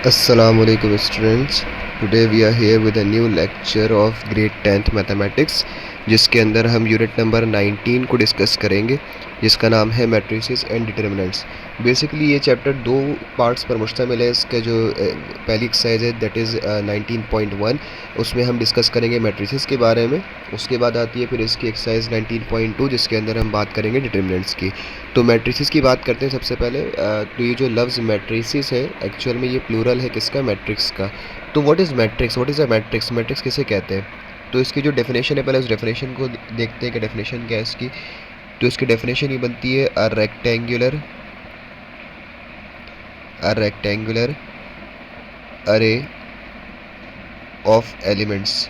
Assalamualaikum students. Today we are here with a new lecture of grade 10th mathematics, जिसके अंदर हम unit number 19 को discuss करेंगे, जिसका नाम है मैट्रिसेस एंड डिटर्मिनेंट्स। बेसिकली ये चैप्टर दो पार्ट्स पर मुश्तमिल है। इसका जो पहली एक्सरसाइज है दैट इज़ 19.1, उसमें हम डिस्कस करेंगे मैट्रिसेस के बारे में। उसके बाद आती है फिर इसकी एक्सरसाइज 19.2, जिसके अंदर हम बात करेंगे डिटर्मिनेंट्स की। तो मैट्रिसेस की बात करते हैं सबसे पहले। तो ये जो लफ्ज़ मैट्रिसेस है, एक्चुअल में ये प्लूरल है किसका? मैट्रिक्स का। तो what is matrix? What is a matrix? Matrix किसे कहते हैं? तो इसकी जो डेफिनेशन है, पहले उस डेफिनेशन को देखते हैं कि डेफिनेशन क्या है इसकी। तो इसकी डेफिनेशन ये बनती है अ रेक्टेंगुलर अरे ऑफ एलिमेंट्स।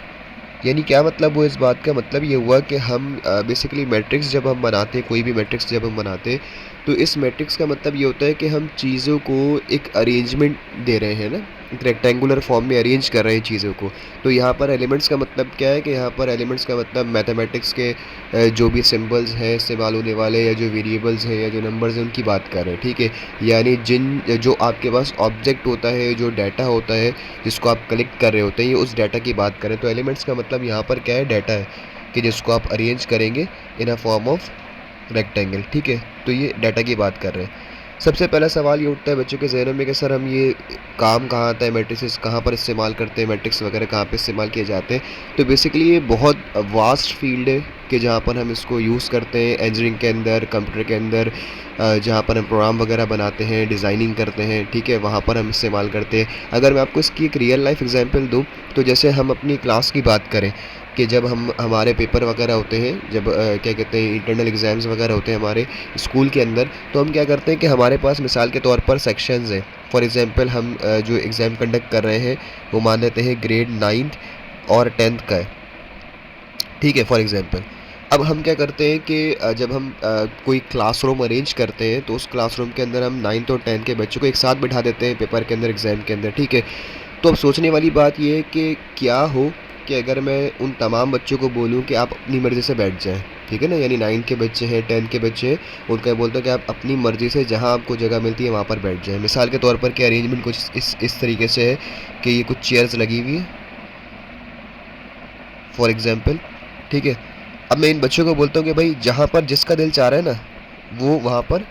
यानी क्या मतलब हुआ? इस बात का मतलब ये हुआ कि हम बेसिकली मैट्रिक्स जब हम बनाते हैं, कोई भी मैट्रिक्स जब हम बनाते हैं, तो इस मैट्रिक्स का मतलब ये होता है कि हम चीज़ों को एक अरेंजमेंट दे रहे हैं ना, एक रेक्टेंगुलर फॉर्म में अरेंज कर रहे हैं चीज़ों को। तो यहाँ पर एलिमेंट्स का मतलब क्या है कि यहाँ पर एलिमेंट्स का मतलब मैथमेटिक्स के जो भी सिंबल्स हैं इस्तेमाल होने वाले, या जो वेरिएबल्स हैं या जो नंबर्स हैं, उनकी बात कर रहे हैं। ठीक है, यानी जो आपके पास ऑब्जेक्ट होता है, जो डाटा होता है जिसको आप कलेक्ट कर रहे होते हैं, ये उस डाटा की बात करें। तो एलिमेंट्स का मतलब यहाँ पर क्या है? डाटा है कि जिसको आप अरेंज करेंगे इन अ फॉर्म ऑफ रेक्टेंगल। ठीक है, तो ये डाटा की बात कर रहे हैं। सबसे पहला सवाल ये उठता है बच्चों के जहनों में कि सर हम ये काम कहाँ आता है, मैट्रिसेस कहाँ पर इस्तेमाल करते हैं, मैट्रिक्स वगैरह कहाँ पे इस्तेमाल किए जाते हैं। तो बेसिकली ये बहुत वास्ट फील्ड है कि जहाँ पर हम इसको यूज़ करते हैं इंजीनियरिंग के अंदर, कंप्यूटर के अंदर, जहाँ पर हम प्रोग्राम वगैरह बनाते हैं, डिज़ाइनिंग करते हैं। ठीक है, वहाँ पर हम इस्तेमाल करते हैं। अगर मैं आपको इसकी एक रियल लाइफ एग्जांपल दूँ, तो जैसे हम अपनी क्लास की बात करें कि जब हमारे पेपर वगैरह होते हैं, जब क्या कहते हैं, इंटरनल एग्ज़ाम्स वगैरह होते हैं हमारे स्कूल के अंदर, तो हम क्या करते हैं कि हमारे पास मिसाल के तौर पर सेक्शंस हैं। फॉर एग्ज़ाम्पल हम जो एग्ज़ाम कंडक्ट कर रहे हैं वो मान लेते हैं ग्रेड 9th और 10th का है। ठीक है, फॉर एग्ज़ाम्पल अब हम क्या करते हैं कि जब हम कोई क्लासरूम अरेंज करते हैं, तो उस क्लासरूम के अंदर हम 9th और 10th के बच्चों को एक साथ बिठा देते हैं पेपर के अंदर, एग्ज़ाम के अंदर। ठीक है, तो अब सोचने वाली बात ये है कि क्या हो कि अगर मैं उन तमाम बच्चों को बोलूं कि आप अपनी मर्ज़ी से बैठ जाएं। ठीक है ना, यानी 9 के बच्चे हैं, 10 के बच्चे हैं, उनका बोलता हूँ कि आप अपनी मर्ज़ी से जहां आपको जगह मिलती है वहां पर बैठ जाएं। मिसाल के तौर पर कि अरेंजमेंट कुछ इस तरीके से है कि ये कुछ चेयर्स लगी हुई है फॉर एग्ज़ाम्पल। ठीक है, अब मैं इन बच्चों को बोलता हूँ कि भाई जहाँ पर जिसका दिल चाह रहा है ना, वो वहाँ पर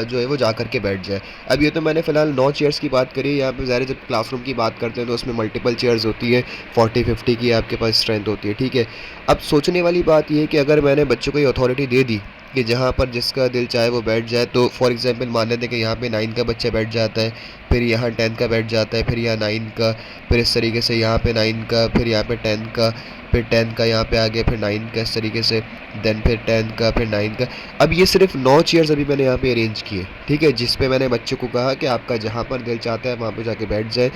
जो है वो जा कर के बैठ जाए। अब ये तो मैंने फ़िलहाल 9 चेयर्स की बात करी है। यहाँ पे ज़ाहिर है जब क्लासरूम की बात करते हैं तो उसमें मल्टीपल चेयर्स होती है, 40-50 की आपके पास स्ट्रेंथ होती है। ठीक है, अब सोचने वाली बात ये है कि अगर मैंने बच्चों को ये अथॉरिटी दे दी कि जहाँ पर जिसका दिल चाहे वो बैठ जाए, तो फॉर एग्जांपल मान लेते हैं कि यहाँ पे 9 का बच्चा बैठ जाता है, फिर यहाँ 10 का बैठ जाता है, फिर यहाँ 9 का, फिर इस तरीके से यहाँ पे 9 का, फिर यहाँ पे 10 का, फिर 10 का यहाँ पे आ गया, फिर 9 का, इस तरीके से, देन फिर 10 का, फिर 9 का। अब ये सिर्फ 9 चेयर्स अभी मैंने यहाँ पे अरेंज किए। ठीक है, जिस पे मैंने बच्चों को कहा कि आपका जहाँ पर दिल चाहता है वहाँ पे जाके बैठ जाए।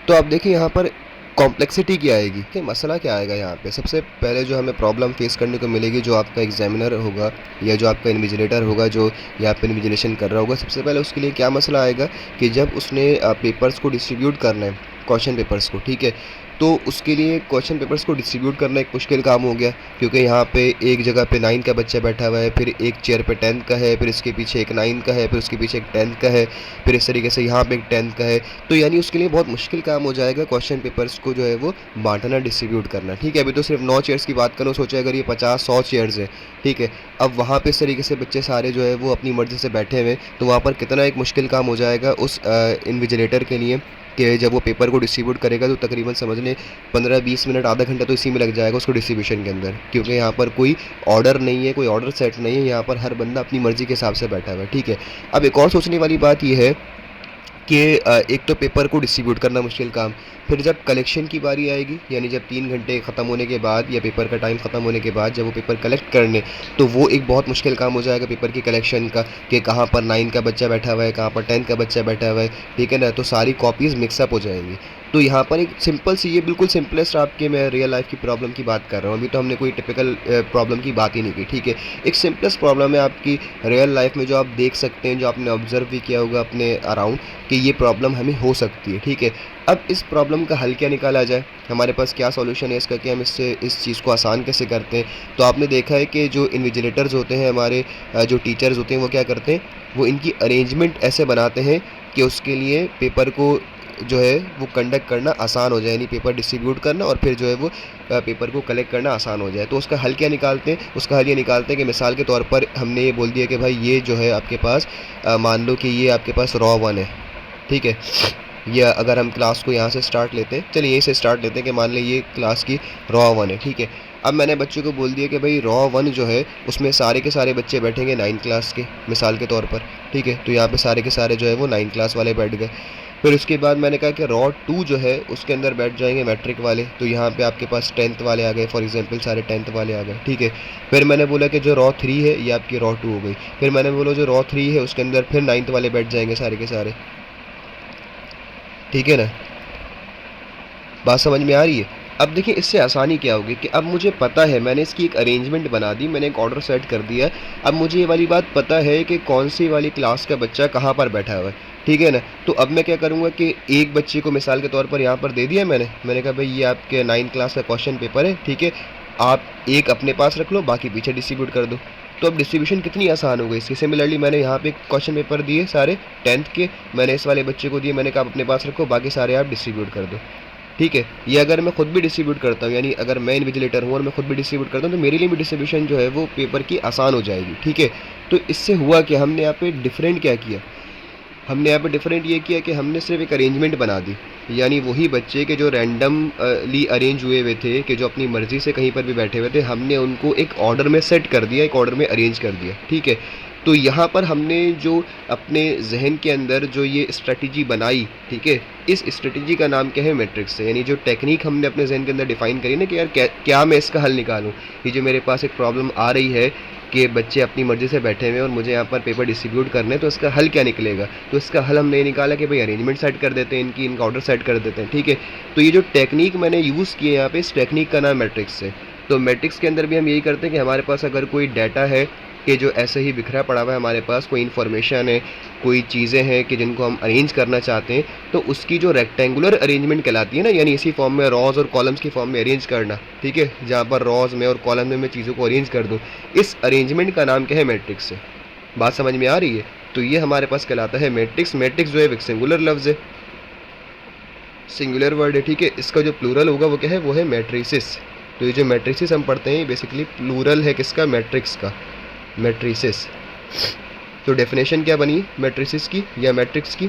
तो आप देखिए यहाँ पर कॉम्प्लेक्सिटी क्या आएगी, कि मसला क्या आएगा यहाँ पे। सबसे पहले जो हमें प्रॉब्लम फेस करने को मिलेगी, जो आपका एग्जामिनर होगा या जो आपका इन्विजिलेटर होगा, जो यहाँ पे इन्विजिलेशन कर रहा होगा, सबसे पहले उसके लिए क्या मसला आएगा कि जब उसने पेपर्स को डिस्ट्रीब्यूट करना है, क्वेश्चन पेपर्स को। ठीक है, तो उसके लिए क्वेश्चन पेपर्स को डिस्ट्रीब्यूट करना एक मुश्किल काम हो गया, क्योंकि यहाँ पे एक जगह पे 9 का बच्चा बैठा हुआ है, फिर एक चेयर पे 10 का है, फिर इसके पीछे एक 9 का है, फिर उसके पीछे एक 10 का है, फिर इस तरीके से यहाँ पे एक 10 का है। तो यानी उसके लिए बहुत मुश्किल काम हो जाएगा क्वेश्चन पेपर्स को जो है वो बांटना, डिस्ट्रीब्यूट करना। ठीक है, अभी तो सिर्फ 9 चेयर्स की बात करूँ, सोचा अगर ये 50-100 चेयर्स है। ठीक है, अब वहाँ पे इस तरीके से बच्चे सारे जो है वो अपनी मर्ज़ी से बैठे हुए, तो वहाँ पर कितना एक मुश्किल काम हो जाएगा उस इन्विजिलेटर के लिए, कि जब वो पेपर को डिस्ट्रीब्यूट करेगा तो तकरीबन समझ लें 15-20 मिनट, आधा घंटा तो इसी में लग जाएगा उसको डिस्ट्रीब्यूशन के अंदर, क्योंकि यहाँ पर कोई ऑर्डर नहीं है, कोई ऑर्डर सेट नहीं है, यहाँ पर हर बंदा अपनी मर्ज़ी के हिसाब से बैठा हुआ है। ठीक है, अब एक और सोचने वाली बात यह है कि एक तो पेपर को डिस्ट्रीब्यूट करना मुश्किल काम, फिर जब कलेक्शन की बारी आएगी, यानी जब 3 घंटे ख़त्म होने के बाद या पेपर का टाइम ख़त्म होने के बाद जब वो पेपर कलेक्ट करने, तो वो एक बहुत मुश्किल काम हो जाएगा पेपर की कलेक्शन का, कि कहाँ पर 9 का बच्चा बैठा हुआ है, कहाँ पर 10 का बच्चा बैठा हुआ है। ठीक है ना, तो सारी कॉपीज़ मिक्सअप हो जाएंगी। तो यहाँ पर एक सिंपल सी, ये बिल्कुल सिंपलेस्ट आपके, मैं रियल लाइफ की प्रॉब्लम की बात कर रहा हूँ, अभी तो हमने कोई टिपिकल प्रॉब्लम की बात ही नहीं की। ठीक है, एक सिंपलेस्ट प्रॉब्लम है आपकी रियल लाइफ में, जो आप देख सकते हैं, जो आपने ऑब्जर्व भी किया होगा अपने अराउंड, कि ये प्रॉब्लम हमें हो सकती है। ठीक है, अब इस प्रॉब्लम का हल क्या निकाला जाए, हमारे पास क्या सॉल्यूशन है इसका, कि हम इससे इस चीज़ को आसान कैसे करते हैं। तो आपने देखा है कि जो इन्विजिलेटर्स होते हैं हमारे, जो टीचर्स होते हैं, वो क्या करते हैं, वो इनकी अरेंजमेंट ऐसे बनाते हैं कि उसके लिए पेपर को जो है वो कंडक्ट करना आसान हो जाए, यानी पेपर डिस्ट्रीब्यूट करना और फिर जो है वो पेपर को कलेक्ट करना आसान हो जाए। तो उसका हल क्या निकालते हैं? उसका हल ये निकालते हैं कि मिसाल के तौर पर हमने ये बोल दिया कि भाई ये जो है आपके पास मान लो कि ये आपके पास रॉ 1 है, ठीक है। या अगर हम क्लास को यहाँ से स्टार्ट लेते हैं, चलिए यहीं से स्टार्ट लेते हैं कि मान लें ये क्लास की रॉ 1 है, ठीक है। अब मैंने बच्चों को बोल दिया कि भाई रॉ 1 जो है उसमें सारे के सारे बच्चे बैठेंगे 9 क्लास के, मिसाल के तौर पर, ठीक है। तो यहाँ पे सारे के सारे जो है वो 9 क्लास वाले बैठ गए। फिर उसके बाद मैंने कहा कि रॉ 2 जो है उसके अंदर बैठ जाएंगे मैट्रिक वाले, तो यहाँ पे आपके पास 10th वाले आ गए, फॉर एग्जांपल सारे 10th वाले आ गए, ठीक है। फिर मैंने बोला कि जो रॉ 3 है ये आपकी रॉ 2 हो गई। फिर मैंने बोला जो रॉ 3 है उसके अंदर फिर 9th वाले बैठ जाएंगे सारे के सारे, ठीक है ना। बात समझ में आ रही है? अब देखिए इससे आसानी क्या होगी कि अब मुझे पता है, मैंने इसकी एक अरेंजमेंट बना दी, मैंने एक ऑर्डर सेट कर दिया। अब मुझे ये वाली बात पता है कि कौन सी वाली क्लास का बच्चा कहाँ पर बैठा हुआ है, ठीक है ना। तो अब मैं क्या करूँगा कि एक बच्चे को मिसाल के तौर पर यहाँ पर दे दिया मैंने कहा भाई ये आपके 9 क्लास का क्वेश्चन पेपर है, ठीक है। आप एक अपने पास रख लो, बाकी पीछे डिस्ट्रीब्यूट कर दो। तो अब डिस्ट्रीब्यूशन कितनी आसान हो गई इसकी। सिमिलरली मैंने यहाँ पे क्वेश्चन पेपर दिए सारे 10th के, मैंने इस वाले बच्चे को दिए, मैंने कहा अपने पास रखो, बाकी सारे आप डिस्ट्रीब्यूट कर दो, ठीक है। ये अगर मैं खुद भी डिस्ट्रीब्यूट करता हूँ, यानी अगर मैं इन्विजिलेटर हूँ और मैं खुद भी डिस्ट्रीब्यूट करता हूँ, तो मेरे लिए भी डिस्ट्रीब्यूशन जो है वो पेपर की आसान हो जाएगी, ठीक है। तो इससे हुआ कि हमने यहाँ पे डिफरेंट क्या किया, हमने यहाँ पे डिफरेंट ये किया कि हमने सिर्फ एक अरेंजमेंट बना दी, यानी वही बच्चे के जो रैंडमली अरेंज हुए हुए थे, कि जो अपनी मर्ज़ी से कहीं पर भी बैठे हुए थे, हमने उनको एक ऑर्डर में सेट कर दिया, एक ऑर्डर में अरेंज कर दिया, ठीक है। तो यहाँ पर हमने जो अपने जहन के अंदर जो ये स्ट्रेटजी बनाई, ठीक है, इस स्ट्रेटजी का नाम क्या है? मैट्रिक्स है। यानी जो टेक्निक हमने अपने जहन के अंदर डिफाइन करी ना कि यार क्या मैं इसका हल निकालूँ, ये जो मेरे पास एक प्रॉब्लम आ रही है कि बच्चे अपनी मर्ज़ी से बैठे हुए हैं और मुझे यहाँ पर पेपर डिस्ट्रीब्यूट करने हैं, तो इसका हल क्या निकलेगा? तो इसका हल हमने ये निकाला कि भाई अरेंजमेंट सेट कर देते हैं, इनका ऑर्डर सेट कर देते हैं, ठीक है। तो ये जो टेक्निक मैंने यूज़ की है यहाँ पे, इस टेक्निक का नाम मैट्रिक्स है। तो मैट्रिक्स के अंदर भी हम यही करते हैं कि हमारे पास अगर कोई डाटा है कि जो ऐसे ही बिखरा पड़ा हुआ है, हमारे पास कोई इन्फॉर्मेशन है, कोई चीज़ें हैं कि जिनको हम अरेंज करना चाहते हैं, तो उसकी जो रेक्टेंगुलर अरेंजमेंट कहलाती है ना, यानी इसी फॉर्म में रॉज और कॉलम्स की फॉर्म में अरेंज करना, ठीक है, जहाँ पर रॉज में और कॉलम में मैं चीज़ों को अरेंज कर दूँ, इस अरेंजमेंट का नाम क्या है? मैट्रिक्स है। बात समझ में आ रही है? तो ये हमारे पास कहलाता है मैट्रिक्स। मैट्रिक्स जो है एक सिंगुलर लफ्ज़ है, सिंगुलर वर्ड है, ठीक है। इसका जो प्लूरल होगा वो क्या है? वो है मैट्रिसेस। तो ये जो मैट्रिसेस हम पढ़ते हैं बेसिकली प्लूरल है किसका? मैट्रिक्स का, मैट्रिसेस। तो डेफिनेशन क्या बनी मैट्रिसेस की या मैट्रिक्स की?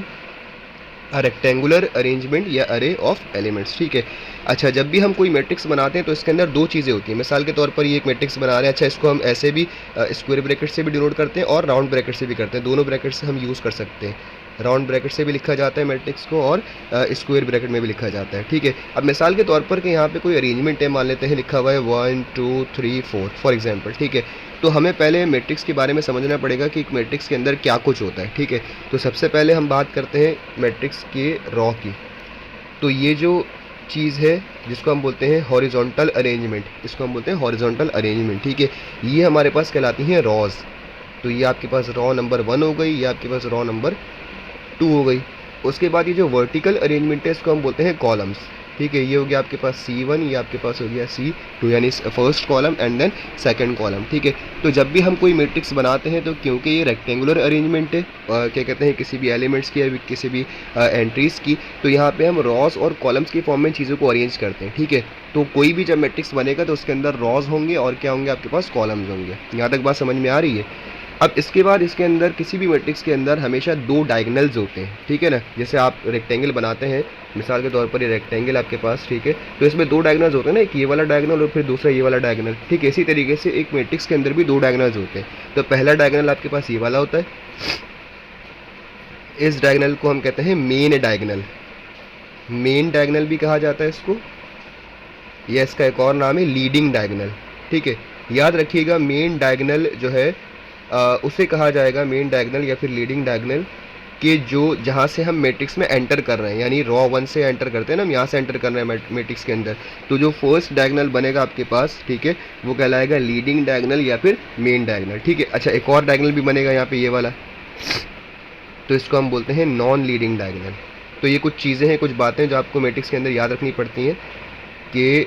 रेक्टेंगुलर अरेंजमेंट या अरे ऑफ एलिमेंट्स, ठीक है। अच्छा, जब भी हम कोई मैट्रिक्स बनाते हैं तो इसके अंदर दो चीज़ें होती हैं। मिसाल के तौर पर ये एक मैट्रिक्स बना रहे हैं, अच्छा इसको हम ऐसे भी स्क्वायर ब्रैकेट से भी डिनोट करते हैं और राउंड ब्रैकेट से भी करते हैं, दोनों ब्रैकेट से हम यूज़ कर सकते हैं। राउंड ब्रैकेट से भी लिखा जाता है मैट्रिक्स को और स्क्वायर ब्रैकेट में भी लिखा जाता है, ठीक है। अब मिसाल के तौर पर कि यहाँ पे कोई अरेंजमेंट है, मान लेते हैं लिखा हुआ है 1 2 3 4 फॉर एग्जांपल, ठीक है। तो हमें पहले मैट्रिक्स के बारे में समझना पड़ेगा कि एक मैट्रिक्स के अंदर क्या कुछ होता है, ठीक है। तो सबसे पहले हम बात करते हैं मैट्रिक्स के रॉ की। तो ये जो चीज़ है जिसको हम बोलते हैं हॉरिजॉन्टल अरेंजमेंट, इसको हम बोलते हैं हॉरिजॉन्टल अरेंजमेंट, ठीक है। ये हमारे पास कहलाती हैं रॉज। तो ये आपके पास रॉ नंबर 1 हो गई, ये आपके पास रॉ नंबर 2 हो गई। उसके बाद ये जो वर्टिकल अरेंजमेंट है इसको हम बोलते हैं कॉलम्स, ठीक है। ये हो गया आपके पास C1, ये आपके पास हो गया C2, यानी first column and then second column, ठीक है। तो जब भी हम कोई मैट्रिक्स बनाते हैं तो क्योंकि ये रेक्टेंगुलर अरेंजमेंट है, क्या कहते हैं, किसी भी एलिमेंट्स की या किसी भी एंट्रीज़ की, तो यहाँ पे हम रॉज और कॉलम्स की फॉर्म में चीज़ों को अरेंज करते हैं, ठीक है। तो कोई भी जब मैट्रिक्स बनेगा तो उसके अंदर रॉज होंगे और क्या होंगे आपके पास? कॉलम्स होंगे। यहाँ तक बात समझ में आ रही है? अब इसके बाद इसके अंदर किसी भी मैट्रिक्स के अंदर हमेशा दो डायगनल्स होते हैं, ठीक है ना। जैसे आप रेक्टेंगल बनाते हैं, मिसाल के तौर पर ये रेक्टेंगल आपके पास, ठीक है, तो इसमें दो डायगनल्स होते हैं ना, एक ये वाला डायगनल और फिर दूसरा ये वाला डायगनल, ठीक है। इसी तरीके से एक मैट्रिक्स के अंदर भी दो डायगनल्स होते हैं। तो पहला डायगनल आपके पास ये वाला होता है, इस डायगनल को हम कहते हैं मेन डायगनल, मेन डायगनल भी कहा जाता है इसको, या इसका एक और नाम है लीडिंग डायगनल, ठीक है। याद रखिएगा मेन डायगनल जो है उसे कहा जाएगा मेन डायगनल या फिर लीडिंग डायगनल कि जो जहाँ से हम मैट्रिक्स में एंटर कर रहे हैं, यानी रॉ 1 से एंटर करते हैं ना, हम यहाँ से एंटर कर रहे हैं मैट्रिक्स के अंदर, तो जो फर्स्ट डायगनल बनेगा आपके पास, ठीक है, वो कहलाएगा लीडिंग डायगनल या फिर मेन डायगनल, ठीक है। अच्छा, एक और डायगनल भी बनेगा यहाँ पे ये वाला, तो इसको हम बोलते हैं नॉन लीडिंग डायगनल। तो ये कुछ चीज़ें हैं, कुछ बातें जो आपको मैट्रिक्स के अंदर याद रखनी पड़ती हैं कि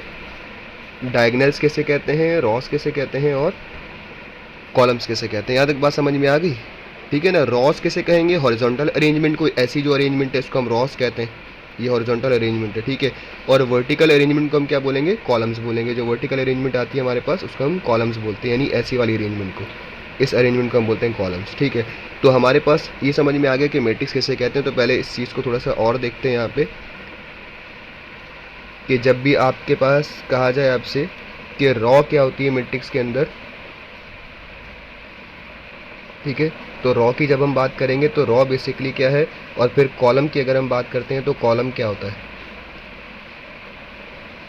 डायगनल्स कैसे कहते हैं, रॉस कैसे कहते हैं और कॉलम्स कैसे कहते हैं। यहाँ तक बात समझ में आ गई? ठीक है ना। रॉस कैसे कहेंगे? हॉरिजॉन्टल अरेंजमेंट को, ऐसी जो अरेंजमेंट है इसको हम रॉस कहते हैं, ये हॉरिजॉन्टल अरेंजमेंट है, ठीक है। और वर्टिकल अरेंजमेंट को हम क्या बोलेंगे, कॉलम्स बोलेंगे। जो वर्टिकल अरेंजमेंट आती है हमारे पास उसको हम कॉलम्स बोलते हैं, यानी ऐसी वाली अरेंजमेंट को, इस अरेंजमेंट को हम बोलते हैं कॉलम्स, ठीक है। तो हमारे पास ये समझ में आ गया कि मैट्रिक्स कैसे कहते हैं। तो पहले इस चीज़ को थोड़ा सा और देखते हैं यहाँ पे, कि जब भी आपके पास कहा जाए आपसे कि रॉ क्या होती है मैट्रिक्स के अंदर, ठीक है। तो रॉ की जब हम बात करेंगे तो रॉ बेसिकली क्या है, और फिर कॉलम की अगर हम बात करते हैं तो कॉलम क्या होता है।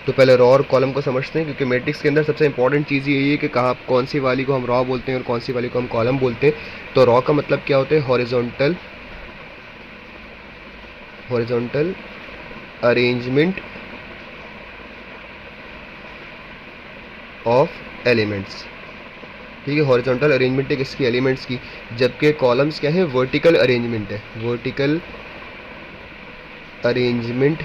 तो पहले रॉ और कॉलम को समझते हैं, क्योंकि मैट्रिक्स के अंदर सबसे इंपॉर्टेंट चीज़ यही है कि कहाँ कौन सी वाली को हम रॉ बोलते हैं और कौन सी वाली को हम कॉलम बोलते हैं। तो रॉ का मतलब क्या होता है, हॉरिजॉन्टल अरेंजमेंट ऑफ एलिमेंट्स, ठीक है। हॉरिजॉन्टल अरेंजमेंट है किसकी, एलिमेंट्स की। जबकि कॉलम्स क्या है, वर्टिकल अरेंजमेंट है, वर्टिकल अरेंजमेंट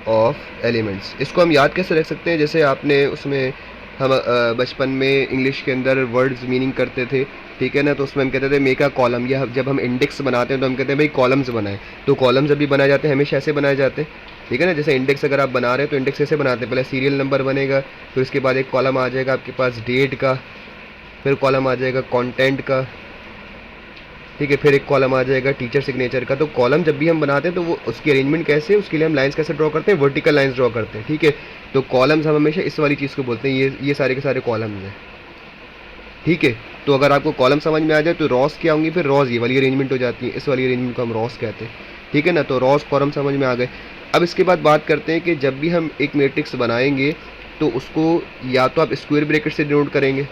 ऑफ एलिमेंट्स। इसको हम याद कैसे रख सकते हैं, जैसे आपने उसमें हम बचपन में इंग्लिश के अंदर वर्ड्स मीनिंग करते थे, ठीक है ना। तो उसमें हम कहते थे मेक अ कॉलम, या जब हम इंडेक्स बनाते हैं तो हम कहते हैं भाई कॉलम्स बनाए। तो कॉलम्स जब भी बनाए जाते हैं हमेशा ऐसे बनाए जाते हैं, ठीक है ना। जैसे इंडेक्स अगर आप बना रहे हैं तो इंडेक्स कैसे बनाते हैं, पहले सीरियल नंबर बनेगा, फिर उसके बाद एक कॉलम आ जाएगा आपके पास डेट का, फिर कॉलम आ जाएगा कंटेंट का, ठीक है, फिर एक कॉलम आ जाएगा टीचर सिग्नेचर का। तो कॉलम जब भी हम बनाते हैं तो वो उसकी अरेंजमेंट कैसे, उसके लिए हम लाइंस कैसे ड्रॉ करते हैं, वर्टिकल लाइंस ड्रॉ करते हैं, ठीक है। तो कॉलम्स हम हमेशा इस वाली चीज़ को बोलते हैं, ये सारे के सारे कॉलम्स हैं, ठीक है। तो अगर आपको कॉलम समझ में आ जाए तो रॉस क्या होंगी, फिर रॉस ये वाली अरेंजमेंट हो जाती है, इस वाली अरेंजमेंट को हम रॉस कहते हैं, ठीक है ना। तो रॉस कॉलम समझ में आ गए। अब इसके बाद बात करते हैं कि जब भी हम एक मैट्रिक्स बनाएंगे तो उसको या तो आप स्क्वायर ब्रैकेट से डिनोट करेंगे,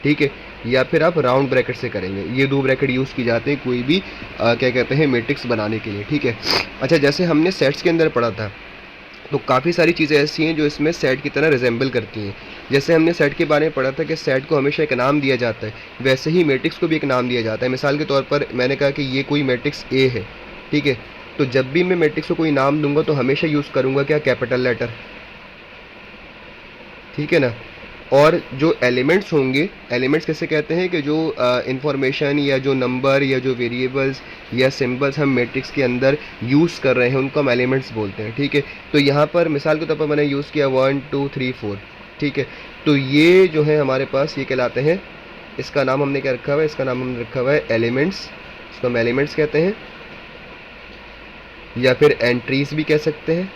ठीक है, या फिर आप राउंड ब्रैकेट से करेंगे। ये दो ब्रैकेट यूज़ की जाते हैं कोई भी क्या कहते हैं मैट्रिक्स बनाने के लिए, ठीक है। अच्छा, जैसे हमने सेट्स के अंदर पढ़ा था तो काफ़ी सारी चीज़ें ऐसी हैं जो इसमें सेट की तरह रिजेंबल करती हैं। जैसे हमने सेट के बारे में पढ़ा था कि सेट को हमेशा एक नाम दिया जाता है, वैसे ही मैट्रिक्स को भी एक नाम दिया जाता है। मिसाल के तौर पर मैंने कहा कि ये कोई मैट्रिक्स ए है, ठीक है। तो जब भी मैं मैट्रिक्स को कोई नाम दूंगा तो हमेशा यूज़ करूँगा क्या, कैपिटल लेटर, ठीक है ना। और जो एलिमेंट्स होंगे, एलिमेंट्स कैसे कहते हैं कि जो इंफॉर्मेशन या जो नंबर या जो वेरिएबल्स या सिंबल्स हम मैट्रिक्स के अंदर यूज़ कर रहे हैं उनको हम एलिमेंट्स बोलते हैं, ठीक है। तो यहाँ पर मिसाल के तौर पर मैंने यूज़ किया 1 2 3 4, ठीक है। तो ये जो है हमारे पास ये कहलाते हैं, इसका नाम हमने क्या रखा हुआ है, इसका नाम हमने रखा हुआ है एलिमेंट्स, इसको हम एलिमेंट्स कहते हैं, या फिर एंट्रीज भी कह सकते हैं,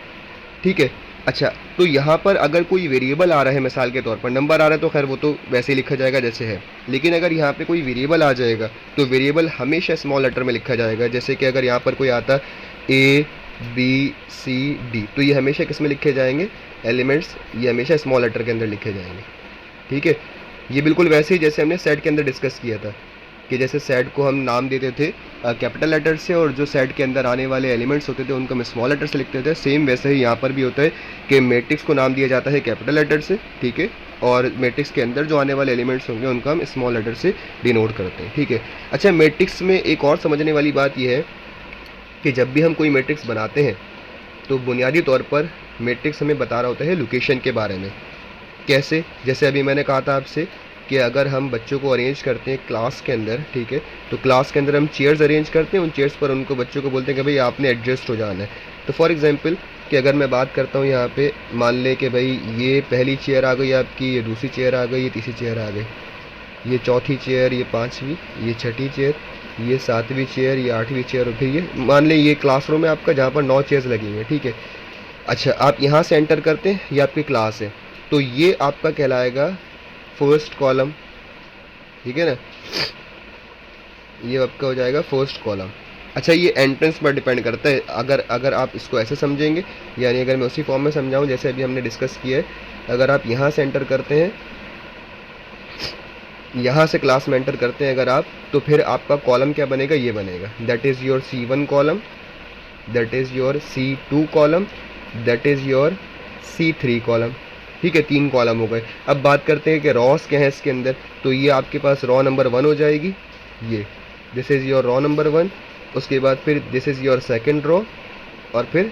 ठीक है। अच्छा, तो यहाँ पर अगर कोई वेरिएबल आ रहा है, मिसाल के तौर पर नंबर आ रहा है तो खैर वो तो वैसे ही लिखा जाएगा जैसे है, लेकिन अगर यहाँ पे कोई वेरिएबल आ जाएगा तो वेरिएबल हमेशा स्मॉल लेटर में लिखा जाएगा। जैसे कि अगर यहाँ पर कोई आता ए बी सी डी, तो ये हमेशा किस में लिखे जाएंगे, एलिमेंट्स, ये हमेशा स्मॉल लेटर के अंदर लिखे जाएंगे, ठीक है। ये बिल्कुल वैसे ही जैसे हमने सेट के अंदर डिस्कस किया था कि जैसे सेट को हम नाम देते थे कैपिटल लेटर से, और जो सेट के अंदर आने वाले एलिमेंट्स होते थे उनको हम स्मॉल लेटर से लिखते थे, सेम वैसे ही यहाँ पर भी होता है कि मैट्रिक्स को नाम दिया जाता है कैपिटल लेटर से, ठीक है, और मैट्रिक्स के अंदर जो आने वाले एलिमेंट्स होंगे उनको हम स्मॉल लेटर से डिनोट करते हैं, ठीक है। अच्छा, मैट्रिक्स में एक और समझने वाली बात यह है कि जब भी हम कोई मैट्रिक्स बनाते हैं तो बुनियादी तौर पर मैट्रिक्स हमें बता रहा होता है लोकेशन के बारे में। कैसे, जैसे अभी मैंने कहा था आपसे कि अगर हम बच्चों को अरेंज करते हैं क्लास के अंदर, ठीक है, तो क्लास के अंदर हम चेयर्स अरेंज करते हैं, उन चेयर्स पर उनको बच्चों को बोलते हैं कि भाई आपने एडजस्ट हो जाना है। तो फॉर एग्जांपल कि अगर मैं बात करता हूँ यहाँ पे, मान ले कि भाई ये पहली चेयर आ गई आपकी, ये दूसरी चेयर आ गई, ये तीसरी चेयर आ गई, ये चौथी चेयर, ये पाँचवीं, ये छठी चेयर, ये सातवीं चेयर, ये आठवीं चेयर, और फिर ये मान लें ये क्लासरूम है आपका जहाँ पर 9 चेयर्स लगी हुई हैं, ठीक है। अच्छा, आप यहाँ से एंटर करते हैं, ये आपकी क्लास है, तो ये आपका कहलाएगा फर्स्ट कॉलम, ठीक है ना, ये आपका हो जाएगा फर्स्ट कॉलम। अच्छा, ये एंट्रेंस पर डिपेंड करता है, अगर आप इसको ऐसे समझेंगे, यानी अगर मैं उसी फॉर्म में समझाऊं जैसे अभी हमने डिस्कस किया है, अगर आप यहाँ से एंटर करते हैं, यहाँ से क्लास में एंटर करते हैं अगर आप, तो फिर आपका कॉलम क्या बनेगा, ये बनेगा, that is your C1 column, that is your C2 column, that is your C3 column, ठीक है। 3 कॉलम हो गए। अब बात करते हैं कि रॉस क्या है इसके अंदर, तो ये आपके पास रॉ नंबर 1 हो जाएगी, ये this is your raw number 1, उसके बाद फिर this is your second raw, और फिर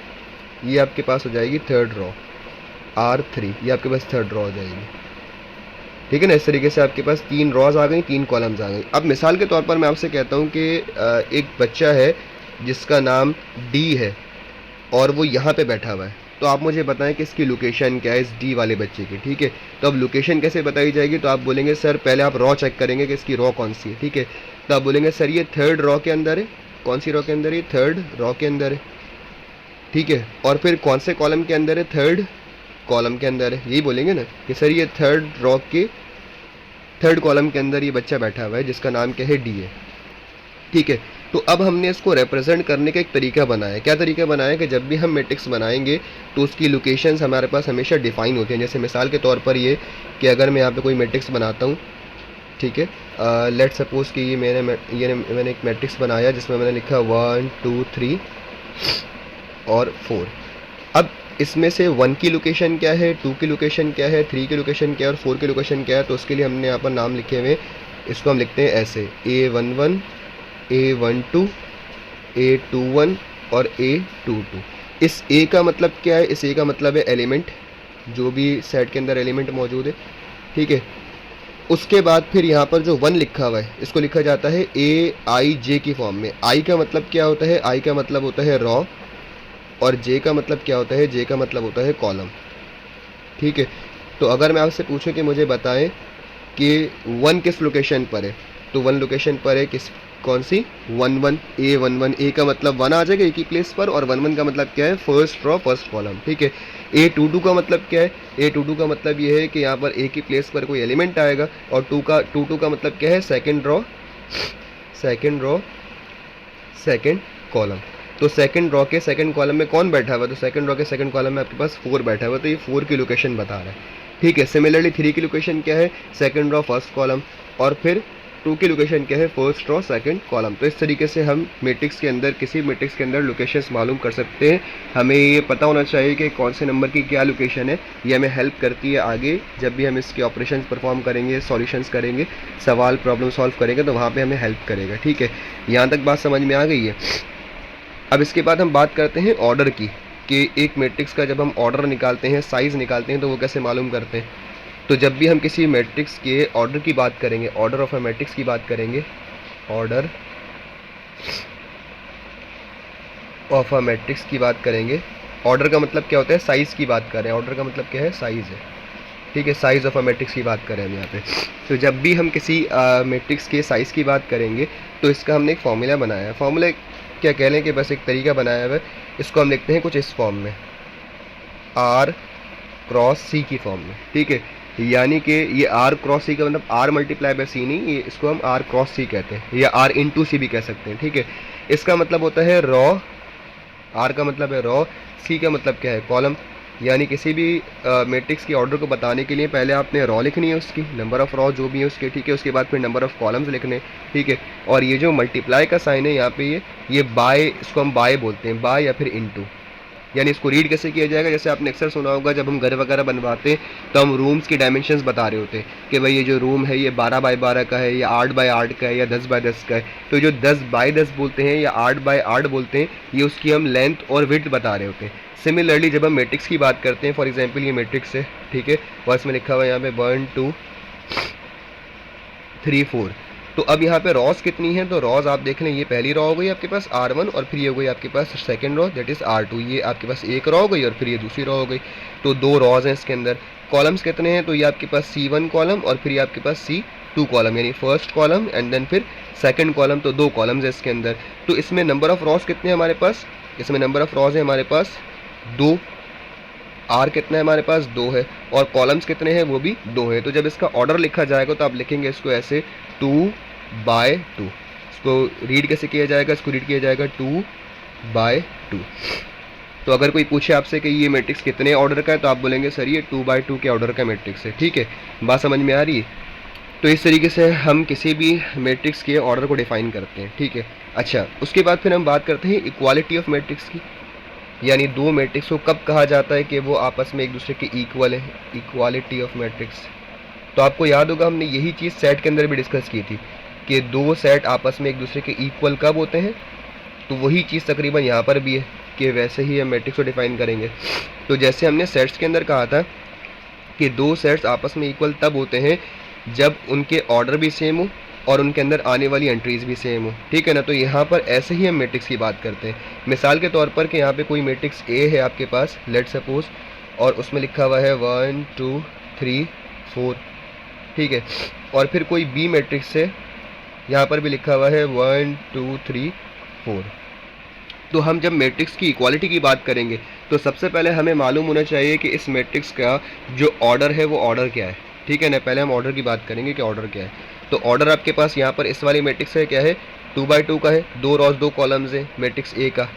ये आपके पास हो जाएगी थर्ड रॉ, R3, ये आपके पास थर्ड रॉ हो जाएगी, ठीक है ना। इस तरीके से आपके पास 3 रॉज आ गई, 3 कॉलम्स आ गई। अब मिसाल के तौर पर मैं आपसे कहता हूँ कि एक बच्चा है जिसका नाम डी है और वो यहाँ पे बैठा हुआ है, तो आप मुझे बताएं कि इसकी लोकेशन क्या है इस डी वाले बच्चे की, ठीक है। तो अब लोकेशन कैसे बताई जाएगी, तो आप बोलेंगे सर पहले आप रॉ चेक करेंगे कि इसकी रॉ कौन सी है, ठीक है। तो आप बोलेंगे सर ये थर्ड रॉ के अंदर है। कौन सी रॉ के अंदर है? थर्ड रॉ के अंदर है, ठीक है। और फिर कौन से कॉलम के अंदर है? थर्ड कॉलम के अंदर है। यही बोलेंगे ना कि सर ये थर्ड रॉ के थर्ड कॉलम के अंदर ये बच्चा बैठा हुआ है जिसका नाम क्या है? डी है, ठीक है। तो अब हमने इसको रिप्रेजेंट करने का एक तरीका बनाया। क्या तरीका बनाया कि जब भी हम मैट्रिक्स बनाएंगे तो उसकी लोकेशंस हमारे पास हमेशा डिफाइन होती हैं। जैसे मिसाल के तौर पर ये कि अगर मैं यहाँ पे कोई मैट्रिक्स बनाता हूँ, ठीक है, लेट सपोज कि ये मैंने एक मैट्रिक्स बनाया जिसमें मैंने लिखा 1 2 3 और 4। अब इसमें से 1 की लोकेशन क्या है, 2 की लोकेशन क्या है, 3 की लोकेशन क्या है और 4 की लोकेशन क्या है, तो उसके लिए हमने यहाँ पर नाम लिखे हुए। इसको हम लिखते हैं ऐसे A11 A12 A21 और A22। इस A का मतलब क्या है? इस A का मतलब है एलिमेंट, जो भी सेट के अंदर एलिमेंट मौजूद है, ठीक है। उसके बाद फिर यहाँ पर जो 1 लिखा हुआ है इसको लिखा जाता है AIJ की फॉर्म में। I का मतलब क्या होता है? I का मतलब होता है रॉ, और J का मतलब क्या होता है? J का मतलब होता है कॉलम, ठीक है। तो अगर मैं आपसे पूछूं कि मुझे बताएं कि 1 किस लोकेशन पर है, तो 1 लोकेशन पर है किस, कौन सी? 11 A11। A का मतलब 1 आ जाएगा एक ही प्लेस पर, और 11 का मतलब क्या है? फर्स्ट रॉ फर्स्ट कॉलम, ठीक है। A22 का मतलब क्या है? A22 का मतलब ये है कि यहाँ पर एक ही प्लेस पर कोई एलिमेंट आएगा, और 22 का मतलब क्या है? Second raw second column. तो सेकंड रॉ के सेकंड कॉलम में कौन बैठा हुआ है? तो सेकंड रॉ के सेकंड कॉलम में आपके पास 4 बैठा हुआ है, तो ये 4 की लोकेशन बता रहा है, ठीक है। सिमिलरली 3 की लोकेशन क्या है? सेकंड रॉ फर्स्ट कॉलम, और फिर 2 की लोकेशन क्या है? First raw second column. तो इस तरीके से हम मैट्रिक्स के अंदर, किसी मैट्रिक्स के अंदर लोकेशंस मालूम कर सकते हैं। हमें ये पता होना चाहिए कि कौन से नंबर की क्या लोकेशन है। ये हमें हेल्प करती है आगे जब भी हम इसके ऑपरेशंस परफॉर्म करेंगे, सॉल्यूशंस करेंगे, सवाल प्रॉब्लम सॉल्व करेंगे, तो वहाँ पर हमें हेल्प करेगा, ठीक है। यहाँ तक बात समझ में आ गई है। अब इसके बाद हम बात करते हैं ऑर्डर की, कि एक मैट्रिक्स का जब हम ऑर्डर निकालते हैं, साइज़ निकालते हैं, तो वो कैसे मालूम करते हैं। तो जब भी हम किसी मैट्रिक्स के ऑर्डर की बात करेंगे, ऑर्डर ऑफ अ मैट्रिक्स की बात करेंगे, ऑर्डर ऑफ अ मैट्रिक्स की बात करेंगे, ऑर्डर का मतलब क्या होता है? साइज़ की बात कर रहे हैं। ऑर्डर का मतलब क्या है? साइज़ है, ठीक है। साइज़ ऑफ अ मैट्रिक्स की बात करें हम यहाँ पे। तो जब भी हम किसी मैट्रिक्स के साइज़ की बात करेंगे तो इसका हमने एक फॉर्मूला बनाया है। फॉर्मूला क्या कह लें कि बस एक तरीका बनाया हुआ है। इसको हम लिखते हैं कुछ इस फॉर्म में, R क्रॉस C की फॉर्म में, ठीक है। यानी कि ये R क्रॉस C का मतलब R मल्टीप्लाई बाय C नहीं, ये इसको हम R क्रॉस C कहते हैं, या R इंटू C भी कह सकते हैं, ठीक है। इसका मतलब होता है रॉ, R का मतलब है रॉ, C का मतलब क्या है? कॉलम। यानी किसी भी मैट्रिक्स की ऑर्डर को बताने के लिए पहले आपने रॉ लिखनी है, उसकी नंबर ऑफ़ रॉ जो भी है उसके, ठीक है। उसके बाद फिर नंबर ऑफ़ कॉलम्स लिखने, ठीक है। और ये जो मल्टीप्लाई का साइन है यहाँ पे, ये बाय, इसको हम बाय बोलते हैं, बाय या फिर इनटू। यानी इसको रीड कैसे किया जाएगा? जैसे आपने अक्सर सुना होगा जब हम घर वगैरह बनवाते हैं तो हम रूम्स की डायमेंशंस बता रहे होते हैं कि भाई ये जो रूम है ये 12 बाय 12 का है, या 8 बाय 8 का है, या 10 बाय 10 का है। तो जो 10 बाय 10 बोलते हैं या 8 बाय 8 बोलते हैं, ये उसकी हम लेंथ और विड्थ बता रहे होते हैं। सिमिलरली जब हम मैट्रिक्स की बात करते हैं, फॉर एग्जाम्पल ये मैट्रिक्स है, ठीक है, और इसमें लिखा हुआ है यहाँ पे 1 2 3 4। तो अब यहाँ पे रॉस कितनी है? तो रॉस आप देख लें, ये पहली रॉ हो गई आपके पास R1, और फिर ये हो गई आपके पास second row that is R2। ये आपके पास एक रॉ हो गई और फिर ये दूसरी रॉ हो गई। तो 2 रॉज हैं इसके अंदर। कॉलम्स कितने हैं? तो ये आपके पास C1 कॉलम और फिर ये आपके पास C2 कॉलम, यानी फर्स्ट कॉलम एंड देन फिर सेकंड कॉलम। तो 2 कॉलम्स है इसके अंदर। तो इसमें नंबर ऑफ़ रॉस कितने हैं हमारे पास? इसमें नंबर ऑफ़ रॉज है हमारे पास 2। R कितना है हमारे पास? 2 है। और कॉलम्स कितने हैं? वो भी 2 है। तो जब इसका ऑर्डर लिखा जाएगा तो आप लिखेंगे इसको ऐसे 2 बाय 2। इसको रीड कैसे किया जाएगा? इसको रीड किया जाएगा 2 बाय 2। तो अगर कोई पूछे आपसे कि ये मैट्रिक्स कितने ऑर्डर का है, तो आप बोलेंगे सर ये 2 बाय 2 के ऑर्डर का मैट्रिक्स है, ठीक है। बात समझ में आ रही है? तो इस तरीके से हम किसी भी मैट्रिक्स के ऑर्डर को डिफाइन करते हैं, ठीक है। अच्छा, उसके बाद फिर हम बात करते हैं इक्वालिटी ऑफ मैट्रिक्स की। यानी 2 मैट्रिक्स को कब कहा जाता है कि वो आपस में एक दूसरे के इक्वल है? Equality of matrix. तो आपको याद होगा हमने यही चीज़ सेट के अंदर भी डिस्कस की थी कि 2 सेट आपस में एक दूसरे के इक्वल कब होते हैं। तो वही चीज़ तकरीबन यहाँ पर भी है कि वैसे ही हम मैट्रिक्स को डिफाइन करेंगे। तो जैसे हमने सेट्स के अंदर कहा था कि 2 सेट्स आपस में इक्वल तब होते हैं जब उनके ऑर्डर भी सेम हो और उनके अंदर आने वाली एंट्रीज भी सेम हो, ठीक है ना। तो यहाँ पर ऐसे ही हम मैट्रिक्स की बात करते हैं। मिसाल के तौर पर कि यहाँ पे कोई मैट्रिक्स ए है आपके पास, लेट सपोज, और उसमें लिखा हुआ है 1 2 3 4, ठीक है। और फिर कोई बी मैट्रिक्स है, यहाँ पर भी लिखा हुआ है 1 2 3 4। तो हम जब मैट्रिक्स की इक्वालिटी की बात करेंगे तो सबसे पहले हमें मालूम होना चाहिए कि इस मैट्रिक्स का जो ऑर्डर है वो ऑर्डर क्या है, ठीक है ना। पहले हम ऑर्डर की बात करेंगे कि ऑर्डर क्या है। तो ऑर्डर आपके पास यहाँ पर इस वाली मैट्रिक्स है क्या है, 2x2 का है, 2 रॉज 2 कॉलम्स है मैट्रिक्स ए का।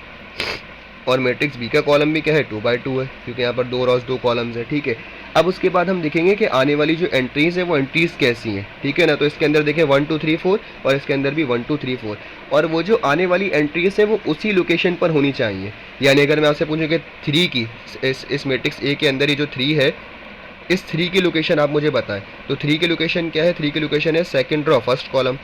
और मैट्रिक्स बी का कॉलम भी क्या है, 2x2 है, क्योंकि यहाँ पर 2 रॉज 2 कॉलम्स है, ठीक है। अब उसके बाद हम देखेंगे कि आने वाली जो एंट्रीज है वो एंट्रीज कैसी हैं, ठीक है ना। तो इसके अंदर देखें 1 2 3 4 और इसके अंदर भी 1 2 3 4, और वो जो आने वाली एंट्रीज है वो उसी लोकेशन पर होनी चाहिए। यानी अगर मैं आपसे पूछूं कि 3 की इस मैट्रिक्स ए के अंदर ये जो 3 है, इस 3 की लोकेशन आप मुझे बताएं। तो 3 की लोकेशन क्या है, 3 की लोकेशन है सेकंड रो फर्स्ट कॉलम,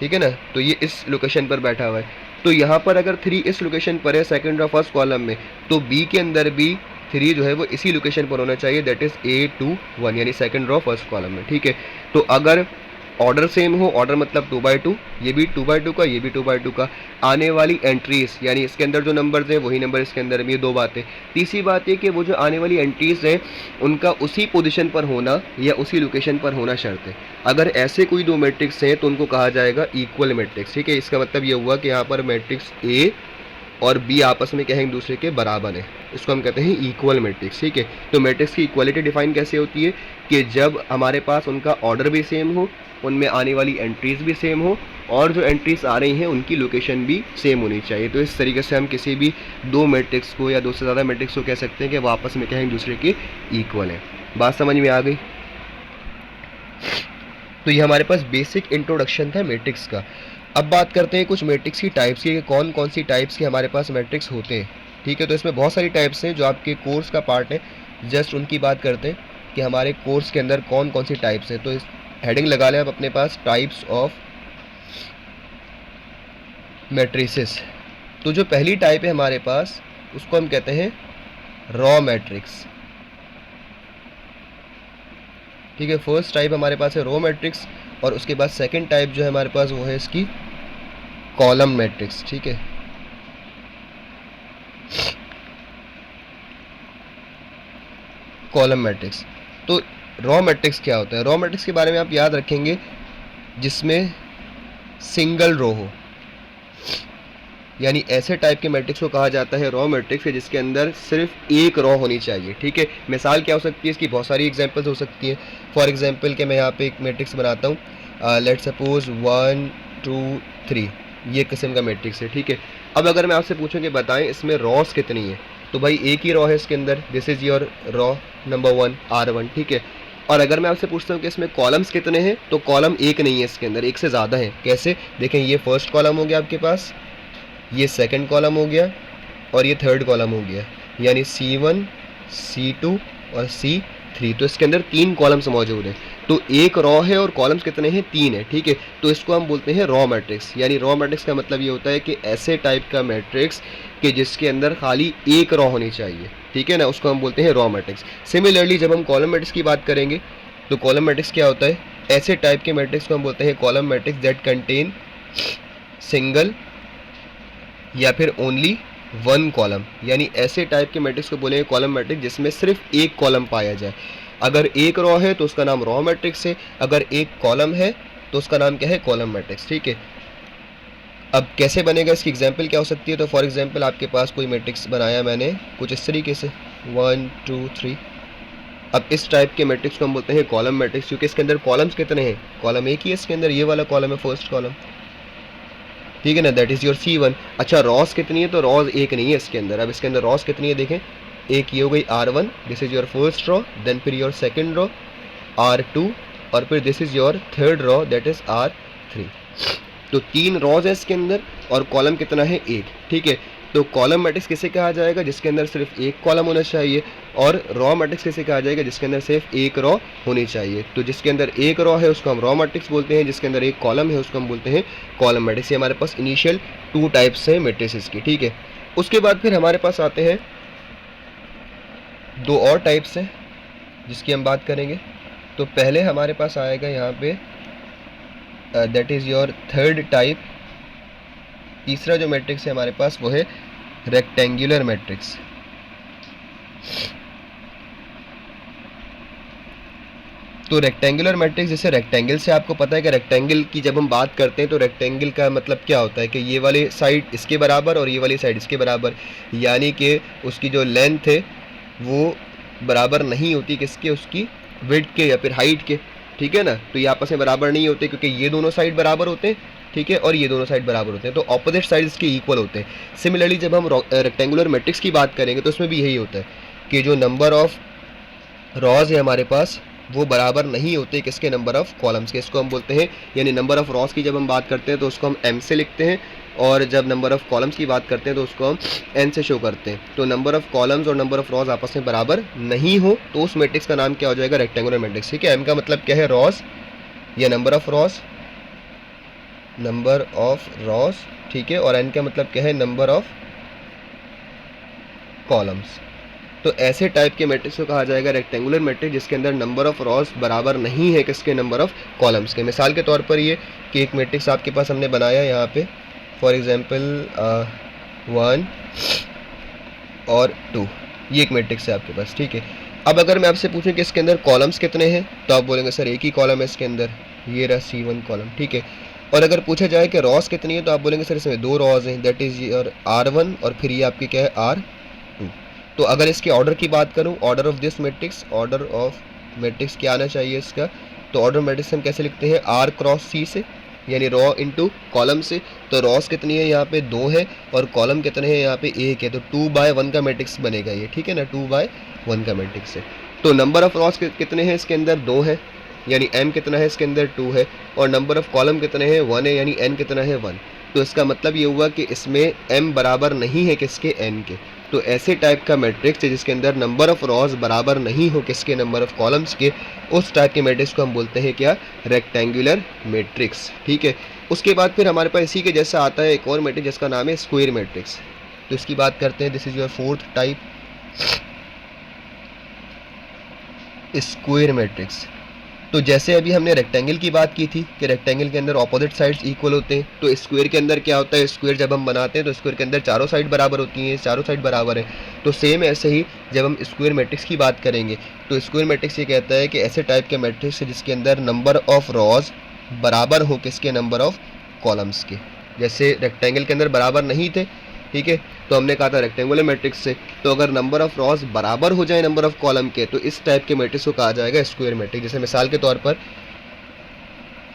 ठीक है ना। तो ये इस लोकेशन पर बैठा हुआ है। तो यहाँ पर अगर 3 इस लोकेशन पर है सेकंड रो फर्स्ट कॉलम में, तो बी के अंदर भी 3 जो है वो इसी लोकेशन पर होना चाहिए, दैट इज A2 1, यानी सेकंड रो फर्स्ट कॉलम में, ठीक है। तो अगर ऑर्डर सेम हो, ऑर्डर मतलब 2x2, ये भी 2x2 का, ये भी 2x2 का, आने वाली एंट्रीज यानी इसके अंदर जो नंबर्स हैं वही नंबर इसके अंदर भी, ये 2 बातें। तीसरी बात ये कि वो जो आने वाली एंट्रीज हैं उनका उसी पोजीशन पर होना या उसी लोकेशन पर होना शर्त है। अगर ऐसे कोई 2 मैट्रिक्स हैं तो उनको कहा जाएगा इक्वल मैट्रिक्स, ठीक है। इसका मतलब ये हुआ कि यहाँ पर मैट्रिक्स ए और बी आपस में क्या है, एक दूसरे के बराबर है, इसको हम कहते हैं इक्वल मैट्रिक्स, ठीक है। तो मैट्रिक्स की इक्वालिटी डिफाइन कैसे होती है कि जब हमारे पास उनका ऑर्डर भी सेम हो, उनमें आने वाली एंट्रीज भी सेम हो, और जो एंट्रीज आ रही हैं उनकी लोकेशन भी सेम होनी चाहिए। तो इस तरीके से हम किसी भी 2 मैट्रिक्स को या 2 से ज़्यादा मैट्रिक्स को कह सकते हैं कि वो आपस में क्या है, एक दूसरे के इक्वल है। बात समझ में आ गई। तो ये हमारे पास बेसिक इंट्रोडक्शन था मैट्रिक्स का। अब बात करते हैं कुछ मैट्रिक्स की टाइप्स की, कौन कौन सी टाइप्स के हमारे पास मैट्रिक्स होते हैं, ठीक है। तो इसमें बहुत सारी टाइप्स हैं जो आपके कोर्स का पार्ट है, जस्ट उनकी बात करते हैं कि हमारे कोर्स के अंदर कौन कौन सी टाइप्स हैं। तो इस हेडिंग लगा लें आप अपने पास, टाइप्स ऑफ मैट्रिसेस। तो जो पहली टाइप है हमारे पास उसको हम कहते हैं रॉ मैट्रिक्स, ठीक है। फर्स्ट टाइप हमारे पास है रॉ मैट्रिक्स, और उसके बाद सेकंड टाइप जो है हमारे पास वो है इसकी कॉलम मैट्रिक्स, ठीक है। Column matrix. तो रॉ मैट्रिक्स क्या होता है, रॉ मैट्रिक्स के बारे में आप याद रखेंगे जिसमें सिंगल रो हो, यानी ऐसे टाइप के मैट्रिक्स को कहा जाता है रॉ मैट्रिक्स है जिसके अंदर सिर्फ एक रॉ होनी चाहिए, ठीक है। मिसाल क्या हो सकती है इसकी, बहुत सारी एग्जांपल्स हो सकती हैं। फॉर एग्जांपल के मैं यहाँ पे एक मैट्रिक्स बनाता हूँ, लेट सपोज 1 2 3, ये किस्म का मैट्रिक्स है, ठीक है। अब अगर मैं आपसे पूछूं कि बताएं इसमें रॉस कितनी है, तो भाई एक ही रॉ है इसके अंदर, this is your raw number 1 R1, ठीक है। और अगर मैं आपसे पूछता हूँ कि इसमें कॉलम्स कितने हैं, तो कॉलम एक नहीं है इसके अंदर, एक से ज़्यादा है। कैसे, देखें ये फर्स्ट कॉलम हो गया आपके पास, ये सेकंड कॉलम हो गया, और ये थर्ड कॉलम हो गया, यानी C1 C2 और C3। तो इसके अंदर 3 कॉलम्स मौजूद हैं। तो एक रॉ है और कॉलम्स कितने हैं, 3 है, ठीक है। तो इसको हम बोलते हैं रॉ मैट्रिक्स। यानी रॉ मैट्रिक्स का मतलब ये होता है कि ऐसे टाइप का मैट्रिक्स कि जिसके अंदर खाली एक रॉ होनी चाहिए, ठीक है ना, उसको हम बोलते हैं रॉ मैट्रिक्स। सिमिलरली जब हम कॉलम मैट्रिक्स की बात करेंगे तो कॉलम मैट्रिक्स क्या होता है, ऐसे टाइप के मैट्रिक्स को हम बोलते हैं column matrix that contain single या फिर ओनली 1 कॉलम। यानी ऐसे टाइप के मैट्रिक्स को बोलेंगे कॉलम मैट्रिक्स जिसमें सिर्फ एक कॉलम पाया जाए। अगर एक रॉ है तो उसका नाम रॉ मैट्रिक्स है, अगर एक कॉलम है तो उसका नाम क्या है, कॉलम मैट्रिक्स, ठीक है। अब कैसे बनेगा, इसकी एग्जांपल क्या हो सकती है। तो फॉर एग्जांपल आपके पास कोई मैट्रिक्स बनाया मैंने कुछ इस तरीके से 1 2 3। अब इस टाइप के मैट्रिक्स को हम बोलते हैं कॉलम मैट्रिक्स, क्योंकि इसके अंदर कॉलम्स कितने हैं, कॉलम एक ही है इसके अंदर, ये वाला कॉलम है फर्स्ट कॉलम, ठीक है ना, दैट इज़ योर C1। अच्छा रॉस कितनी है, तो रॉस एक नहीं है इसके अंदर। अब इसके अंदर रॉस कितनी है देखें, एक ये हो गई R1, this is your first row, then फिर योर सेकंड रॉ R2, और फिर this is your third row that is R3। तो 3 रॉज है इसके अंदर और कॉलम कितना है, एक, ठीक है। तो कॉलम मैट्रिक्स किसे कहा जाएगा, जिसके अंदर सिर्फ एक कॉलम होना चाहिए, और रॉ मैट्रिक्स किसे कहा जाएगा, जिसके अंदर सिर्फ एक रॉ होनी चाहिए। तो जिसके अंदर एक रॉ है उसको हम रॉ मैट्रिक्स बोलते हैं, जिसके अंदर एक कॉलम है उसको हम बोलते हैं कॉलम मैट्रिक्स। ये हमारे पास इनिशियल 2 टाइप्स हैं मैट्रिसेस की, ठीक है। उसके बाद फिर हमारे पास आते हैं 2 और टाइप्स हैं जिसकी हम बात करेंगे। तो पहले हमारे पास आएगा यहाँ पे that is your third type. तीसरा जो मैट्रिक्स है हमारे पास वो है रेक्टेंगुलर मैट्रिक्स। तो रेक्टेंगुलर मैट्रिक्स, जैसे रेक्टेंगल से आपको पता है कि रेक्टेंगल की जब हम बात करते हैं तो रेक्टेंगल का मतलब क्या होता है कि ये वाली साइड इसके बराबर और ये वाली साइड इसके बराबर, यानी कि उसकी जो लेंथ है वो बराबर नहीं होती किसके, उसकी विड्थ के या फिर हाइट के, ठीक है ना। तो ये आपस में बराबर नहीं होते क्योंकि ये दोनों साइड बराबर होते हैं, ठीक है, और ये दोनों साइड बराबर होते हैं, तो ऑपोजिट साइड इसके इक्वल होते हैं। सिमिलरली जब हम रेक्टेंगुलर मैट्रिक्स की बात करेंगे तो उसमें भी यही होता है कि जो नंबर ऑफ रॉज है हमारे पास वो बराबर नहीं होते किसके, नंबर ऑफ कॉलम्स के। इसको हम बोलते हैं, यानी नंबर ऑफ रॉज की जब हम बात करते हैं तो उसको हम m से लिखते हैं, और जब नंबर ऑफ कॉलम्स की बात करते हैं तो उसको हम n से शो करते हैं। तो नंबर ऑफ कॉलम्स और नंबर ऑफ रॉज आपस में बराबर नहीं हो तो उस मैट्रिक्स का नाम क्या हो जाएगा, रेक्टेंगुलर मैट्रिक्स, ठीक है। m का मतलब क्या है, रॉज या number of rows, number of rows, ठीक है, और n का मतलब क्या है, नंबर ऑफ कॉलम्स। तो ऐसे टाइप के मैट्रिक्स को कहा जाएगा रेक्टेंगुलर मैट्रिक्स जिसके अंदर नंबर ऑफ रॉज बराबर नहीं है किसके, नंबर ऑफ कॉलम्स के। मिसाल के तौर पर ये कि एक मैट्रिक्स आपके पास हमने बनाया यहाँ पे, फॉर एग्जांपल 1 और 2, ये एक मैट्रिक्स है आपके पास, ठीक है। अब अगर मैं आपसे पूछूं कि इसके अंदर कॉलम्स कितने हैं तो आप बोलेंगे सर एक ही कॉलम है इसके अंदर, ये रहा C1 कॉलम, ठीक है। और अगर पूछा जाए कि रॉज कितनी है तो आप बोलेंगे सर इसमें 2 रॉज हैं, दैट इज़ योर R1 और फिर ये आपकी क्या है, R2। तो अगर इसके ऑर्डर की बात करूं, order of this matrix, order of matrix क्या आना चाहिए इसका, तो ऑर्डर मैट्रिक्स हम कैसे लिखते हैं, R क्रॉस C से, यानी रॉ इनटू कॉलम से। तो रॉस कितनी है यहाँ पे 2 है और कॉलम कितने हैं यहाँ पे 1 है, तो 2/1 का मैट्रिक्स बनेगा ये, ठीक है ना, 2/1 का मैट्रिक्स है। तो नंबर ऑफ रॉस कितने हैं इसके अंदर, 2 है, यानी m कितना है इसके अंदर 2 है, और नंबर ऑफ कॉलम कितने हैं 1 है, यानी n कितना है 1। तो इसका मतलब ये हुआ कि इसमें m बराबर नहीं है किसके, n के। तो ऐसे टाइप का मैट्रिक्स है जिसके अंदर नंबर ऑफ रॉज बराबर नहीं हो किसके, नंबर ऑफ कॉलम्स के, उस टाइप के मैट्रिक्स को हम बोलते हैं क्या, रेक्टेंगुलर मैट्रिक्स, ठीक है। उसके बाद फिर हमारे पास इसी के जैसा आता है एक और मैट्रिक्स जिसका नाम है स्क्वायर मैट्रिक्स। तो इसकी बात करते हैं, this is your fourth type, square matrix. तो जैसे अभी हमने रेक्टेंगल की बात की थी कि रेक्टेंगल के अंदर ऑपोजिट साइड्स इक्वल होते हैं, तो स्क्वायर के अंदर क्या होता है, स्क्वायर जब हम बनाते हैं तो स्क्वायर के अंदर चारों साइड बराबर होती हैं, चारों साइड बराबर है। तो सेम ऐसे ही जब हम स्क्वायर मैट्रिक्स की बात करेंगे तो स्क्वायर मैट्रिक्स ये कहता है कि ऐसे टाइप के मैट्रिक्स है जिसके अंदर नंबर ऑफ रॉज बराबर हो किसके, नंबर ऑफ कॉलम्स के। जैसे रेक्टेंगल के अंदर बराबर नहीं थे, ठीक है, तो हमने कहा था रेक्टेंगुलर मैट्रिक्स से, तो अगर नंबर ऑफ रॉज बराबर हो जाए नंबर ऑफ कॉलम के तो इस टाइप के मैट्रिक्स को कहा जाएगा स्क्वायर मैट्रिक्स। जैसे मिसाल के तौर पर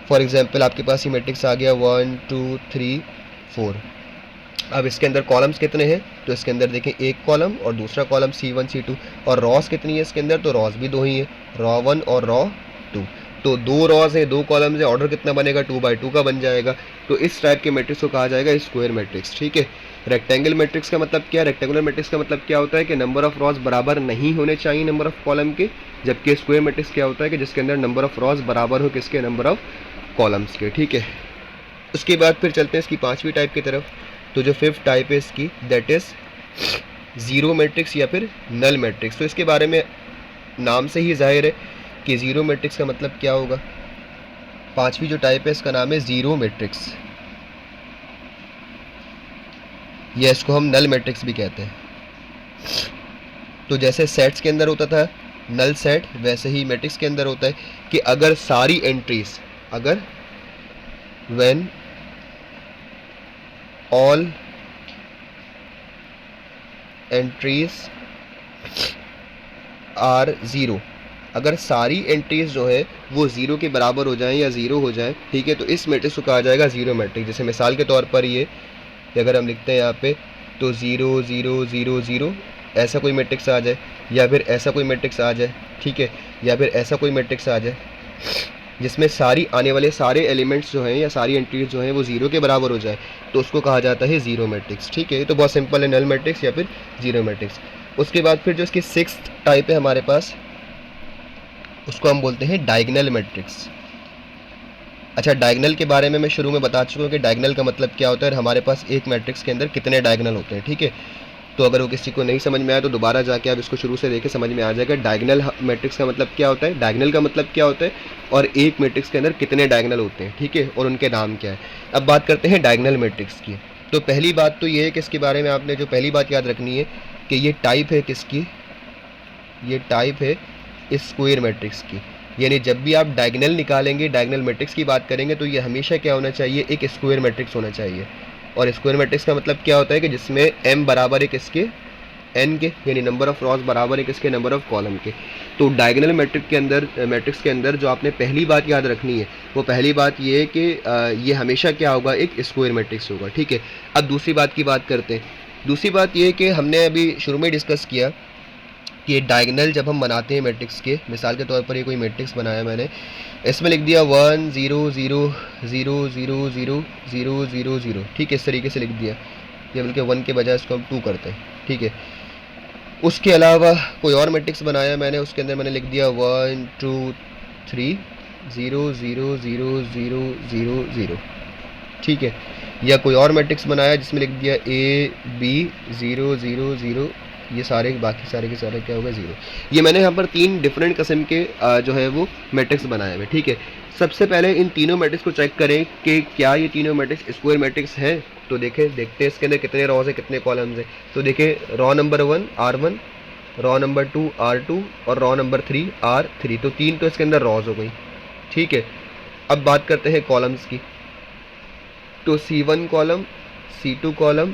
फॉर एग्जांपल आपके पास ये मैट्रिक्स आ गया 1 2 3 4। अब इसके अंदर कॉलम्स कितने हैं, तो इसके अंदर देखें एक कॉलम और दूसरा कॉलम C1 C2, और रॉज कितनी है इसके अंदर, तो रॉज भी 2 ही है, रॉ 1 और रॉ 2। तो 2 रॉज है 2 कॉलम्स है, ऑर्डर कितना बनेगा, 2/2 का बन जाएगा। तो इस टाइप के मैट्रिक्स को कहा जाएगा स्क्वायर मैट्रिक्स, ठीक है। रेक्टेंगल मैट्रिक्स का मतलब क्या, रेक्टेंगुलर मैट्रिक्स का मतलब क्या होता है कि नंबर ऑफ रॉज बराबर नहीं होने चाहिए नंबर ऑफ कॉलम के, जबकि स्क्वायर मैट्रिक्स क्या होता है कि जिसके अंदर नंबर ऑफ रॉज बराबर हो किसके, नंबर ऑफ कॉलम्स के, ठीक है। उसके बाद फिर चलते हैं इसकी पांचवी टाइप की तरफ। तो जो फिफ्थ टाइप है इसकी, दैट इज़ ज़ीरो मैट्रिक्स या फिर नल मैट्रिक्स। तो इसके बारे में नाम से ही जाहिर है कि ज़ीरो मैट्रिक्स का मतलब क्या होगा। पांचवी जो टाइप है इसका नाम है ज़ीरो मैट्रिक्स, या इसको हम नल मैट्रिक्स भी कहते हैं। तो जैसे सेट्स के अंदर होता था नल सेट, वैसे ही मैट्रिक्स के अंदर होता है कि अगर सारी एंट्रीज, अगर when all entries are zero, अगर सारी एंट्रीज जो है वो ज़ीरो के बराबर हो जाएं या ज़ीरो हो जाएं, ठीक है, तो इस मैट्रिक्स को कहा जाएगा ज़ीरो मैट्रिक्स। जैसे मिसाल के तौर पर ये अगर हम लिखते हैं यहाँ पे तो 0 0 0 0 ऐसा कोई मैट्रिक्स आ जाए, या फिर ऐसा कोई मैट्रिक्स आ जाए, ठीक है, या फिर ऐसा कोई मैट्रिक्स आ जाए जिसमें सारी आने वाले सारे एलिमेंट्स जो हैं या सारी एंट्रीज जो हैं वो ज़ीरो के बराबर हो जाए, तो उसको कहा जाता है ज़ीरो मैट्रिक्स, ठीक है। ये तो बहुत सिंपल है, नल मैट्रिक्स या फिर ज़ीरो मैट्रिक्स। उसके बाद फिर जो इसकी सिक्स्थ टाइप है हमारे पास, उसको हम बोलते हैं डायगोनल मैट्रिक्स। अच्छा, डायगोनल के बारे में मैं शुरू में बता चुका हूँ कि डायगोनल का मतलब क्या होता है और हमारे पास एक मैट्रिक्स के अंदर कितने डायगोनल होते हैं, ठीक है। तो अगर वो किसी को नहीं समझ में आया तो दोबारा जाके आप इसको शुरू से देखें, समझ में आ जाएगा। डायगोनल मैट्रिक्स का मतलब क्या होता है, डायगोनल का मतलब क्या होता है, और एक मैट्रिक्स के अंदर कितने डायगोनल होते हैं, ठीक है, और उनके नाम क्या है। अब बात करते हैं डायगोनल मैट्रिक्स की। तो पहली बात तो ये है कि इसके बारे में आपने जो पहली बात याद रखनी है कि ये टाइप है किसकी, ये टाइप है स्क्वायर मैट्रिक्स की। यानी जब भी आप डायगोनल निकालेंगे, डायगोनल मैट्रिक्स की बात करेंगे, तो ये हमेशा क्या होना चाहिए, एक स्क्वायर मैट्रिक्स होना चाहिए। और स्क्वायर मैट्रिक्स का मतलब क्या होता है कि जिसमें m बराबर है किसके, n के, यानी नंबर ऑफ रॉज बराबर है किसके, नंबर ऑफ कॉलम के। तो डायगोनल मैट्रिक्स के अंदर जो आपने पहली बात याद रखनी है, वो पहली बात ये है कि ये हमेशा क्या होगा, एक स्क्वायर मैट्रिक्स होगा, ठीक है। अब दूसरी बात की बात करते हैं। दूसरी बात ये है कि हमने अभी शुरू में डिस्कस किया कि डायगोनल जब हम बनाते हैं मैट्रिक्स के, मिसाल के तौर पर ये कोई मैट्रिक्स बनाया मैंने, इसमें लिख दिया 1 0 0 0 0 0 0 0 0, ठीक है, इस तरीके से लिख दिया, या बल्कि 1 के बजाय इसको हम 2 करते हैं, ठीक है। उसके अलावा कोई और मैट्रिक्स बनाया मैंने, उसके अंदर मैंने लिख दिया 1 2 3 0 0 0 0 0 0, ठीक है। या कोई और मैट्रिक्स बनाया जिसमें लिख दिया A B 0 0 0, ये सारे बाकी सारे के सारे क्या होगा, 0। ये मैंने यहाँ पर 3 डिफरेंट किस्म के जो है वो मैट्रिक्स बनाए हुए, ठीक है। सबसे पहले इन तीनों मैट्रिक्स को चेक करें कि क्या ये तीनों मैट्रिक्स स्क्वायर मैट्रिक्स हैं। तो देखते हैं इसके अंदर कितने रॉज है, कितने कॉलम्स हैं। तो देखें, raw number 1 R1, raw number 2 R2 और रॉ नंबर 3 R3। तो 3 तो इसके अंदर रॉज हो गई, ठीक है। अब बात करते हैं कॉलम्स की। तो C1 कॉलम, C2 कॉलम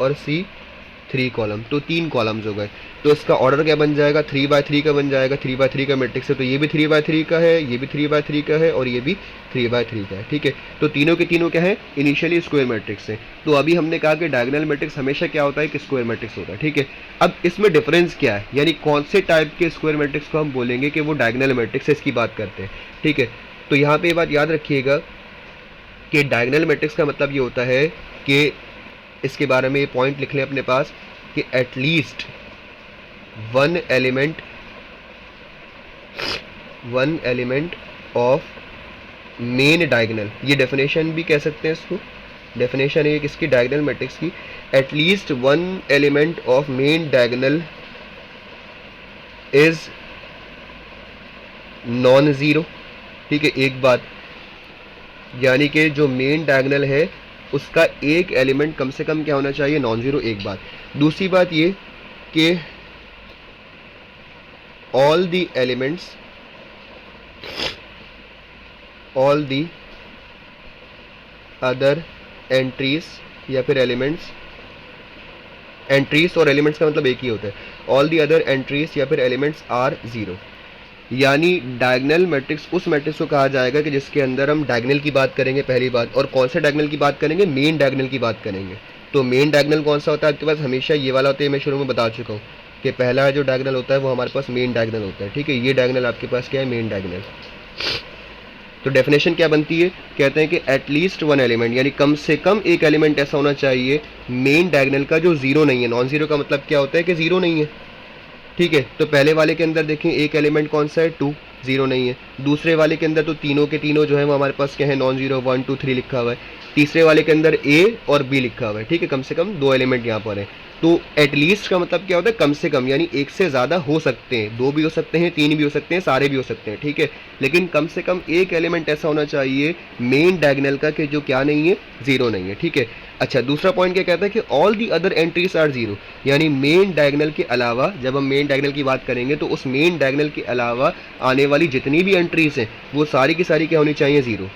और C3 कॉलम, तो 3 कॉलम्स हो गए। तो इसका ऑर्डर क्या बन जाएगा, 3/3 का बन जाएगा। 3/3 का मैट्रिक्स है, तो ये भी 3/3 का है, ये भी 3/3 का है और ये भी 3/3 का है, ठीक है। तो तीनों के तीनों क्या है, इनिशियली स्क्वायर मैट्रिक्स है। तो अभी हमने कहा कि डायगोनल मैट्रिक्स हमेशा क्या होता है, कि स्क्वायर मैट्रिक्स होता है, ठीक है। अब इसमें डिफरेंस क्या है, यानी कौन से टाइप के स्क्वायर मैट्रिक्स को हम बोलेंगे कि वो डायगोनल मैट्रिक्स है, इसकी बात करते हैं, ठीक है। तो यहाँ पे ये बात याद रखिएगा कि डायगोनल मैट्रिक्स का मतलब ये होता है कि इसके बारे में ये पॉइंट लिख लें अपने पास कि at least one element of main diagonal, ये डेफिनेशन भी कह सकते हैं इसको, डेफिनेशन है किसकी, डायगोनल मैट्रिक्स की। At least one element of main diagonal is non zero, ठीक है, एक बात। यानी कि जो मेन डायगोनल है उसका एक एलिमेंट कम से कम क्या होना चाहिए, नॉन ज़ीरो, एक बात। दूसरी बात ये कि all the other entries या फिर एलिमेंट्स, एंट्रीज और एलिमेंट्स का मतलब एक ही होता है, ऑल दी अदर एंट्रीज या फिर एलिमेंट्स आर ज़ीरो। यानी डायगोनल मैट्रिक्स उस मैट्रिक्स को कहा जाएगा कि जिसके अंदर हम डायगोनल की बात करेंगे, पहली बात। और कौन से डायगोनल की बात करेंगे, मेन डायगोनल की बात करेंगे। तो मेन डायगोनल कौन सा होता है आपके पास, हमेशा ये वाला होता है, मैं शुरू में बता चुका हूँ कि पहला जो डायगोनल होता है वो हमारे पास मेन डायगोनल होता है, ठीक है। ये डायगोनल आपके पास क्या है, मेन डायगोनल। तो डेफिनेशन क्या बनती है, कहते हैं कि एटलीस्ट वन एलिमेंट, यानी कम से कम एक एलिमेंट ऐसा होना चाहिए मेन डायगोनल का जो ज़ीरो नहीं है। नॉन ज़ीरो का मतलब क्या होता है कि ज़ीरो नहीं है, ठीक है। तो पहले वाले के अंदर देखें एक एलिमेंट कौन सा है, 2, ज़ीरो नहीं है। दूसरे वाले के अंदर तो तीनों के तीनों जो है वो हमारे पास क्या है, नॉन ज़ीरो, 1 2 3 लिखा हुआ है। तीसरे वाले के अंदर A और B लिखा हुआ है, ठीक है। कम से कम 2 एलिमेंट यहाँ पर है। तो एटलीस्ट का मतलब क्या होता है, कम से कम, यानी एक से ज़्यादा हो सकते हैं, 2 भी हो सकते हैं, 3 भी हो सकते हैं, सारे भी हो सकते हैं, ठीक है। लेकिन कम से कम एक एलिमेंट ऐसा होना चाहिए मेन डायगोनल का कि जो क्या नहीं है, ज़ीरो नहीं है, ठीक है। अच्छा, दूसरा पॉइंट क्या कहता है कि all the other entries are zero, यानी मेन डायगोनल के अलावा, जब हम मेन डायगोनल की बात करेंगे तो उस मेन डायगोनल के अलावा आने वाली जितनी भी एंट्रीज हैं वो सारी की सारी क्या होनी चाहिए, ज़ीरो।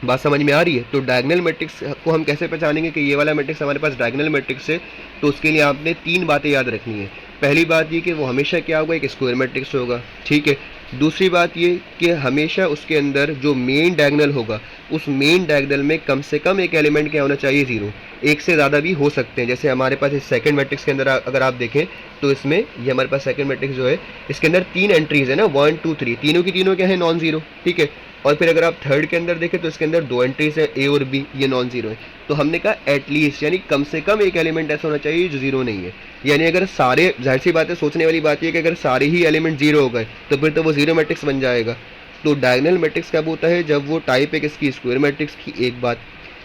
बात समझ में आ रही है। तो डायगोनल मैट्रिक्स को हम कैसे पहचानेंगे कि ये वाला मैट्रिक्स हमारे पास डायगोनल मैट्रिक्स है, तो उसके लिए आपने 3 बातें याद रखनी है। पहली बात ये कि वो हमेशा क्या होगा, एक स्क्वायर मैट्रिक्स होगा, ठीक है। दूसरी बात ये कि हमेशा उसके अंदर जो मेन डायगोनल होगा उस मेन डायगोनल में कम से कम एक एलिमेंट क्या होना चाहिए, ज़ीरो। एक से ज़्यादा भी हो सकते हैं, जैसे हमारे पास इस सेकंड मैट्रिक्स के अंदर अगर आप देखें तो इसमें ये हमारे पास सेकंड मैट्रिक्स जो है इसके अंदर 3 एंट्रीज है ना, 1 2 3, तीनों की तीनों क्या है, नॉन ज़ीरो, ठीक है। और फिर अगर आप थर्ड के अंदर देखें तो इसके अंदर 2 एंट्रीज है, A और B, ये नॉन ज़ीरो है। तो हमने कहा एटलीस्ट, यानी कम से कम एक एलिमेंट ऐसा होना चाहिए जो ज़ीरो नहीं है। यानी अगर सारे, जाहिर सी बात है, सोचने वाली बात यह कि अगर सारे ही एलिमेंट ज़ीरो हो गए तो फिर तो वो ज़ीरो मैट्रिक्स बन जाएगा। तो डायगोनल मैट्रिक्स कब होता है, जब वो टाइप है किसकी, स्क्वायर मैट्रिक्स की, एक बात।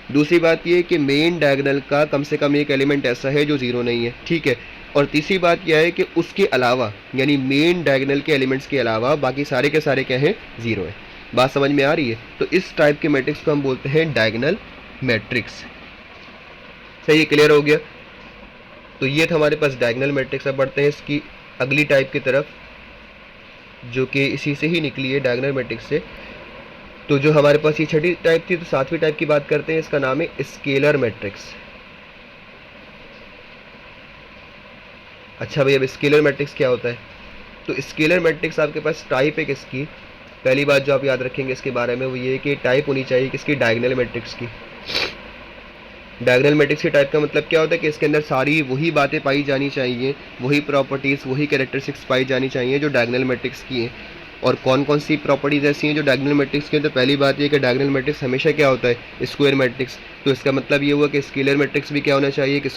दूसरी बात ये कि मेन डायगोनल का कम से कम एक एलिमेंट ऐसा है जो ज़ीरो नहीं है, ठीक है। और तीसरी बात यह है कि उसके अलावा यानी मेन डायगोनल के एलिमेंट्स के अलावा बाकी सारे के सारे क्या हैं, ज़ीरो है। बात समझ में आ रही है? तो इस टाइप के मैट्रिक्स को हम बोलते हैं डायगोनल मैट्रिक्स। सही है, क्लियर हो गया? तो ये था हमारे पास डायगोनल मैट्रिक्स। अब बढ़ते हैं इसकी अगली टाइप की तरफ, जो कि इसी से ही निकली है, डायगोनल मैट्रिक्स से। तो जो हमारे पास ये छठी टाइप थी, तो सातवीं टाइप की बात करते हैं, इसका नाम है स्केलर मैट्रिक्स। अच्छा भाई, अब स्केलर मैट्रिक्स क्या होता है? तो स्केलर मैट्रिक्स आपके पास टाइप है किसकी, पहली बात जो आप याद रखेंगे इसके बारे में वो ये है कि टाइप होनी चाहिए किसकी, डायगोनल मैट्रिक्स की। डायगोनल मैट्रिक्स के टाइप का मतलब क्या होता है कि इसके अंदर सारी वही बातें पाई जानी चाहिए, वही प्रॉपर्टीज़, वही कैरेक्टरिस्टिक्स पाई जानी चाहिए जो डायगोनल मैट्रिक्स की हैं। और कौन कौन सी प्रॉपर्टीज़ ऐसी हैं जो डायगोनल मैट्रिक्स की हैं? तो पहली बात ये कि डायगोनल मैट्रिक्स हमेशा क्या होता है, स्क्वायर मैट्रिक्स। तो इसका मतलब ये हुआ कि स्केलर मैट्रिक्स भी क्या होना चाहिए कि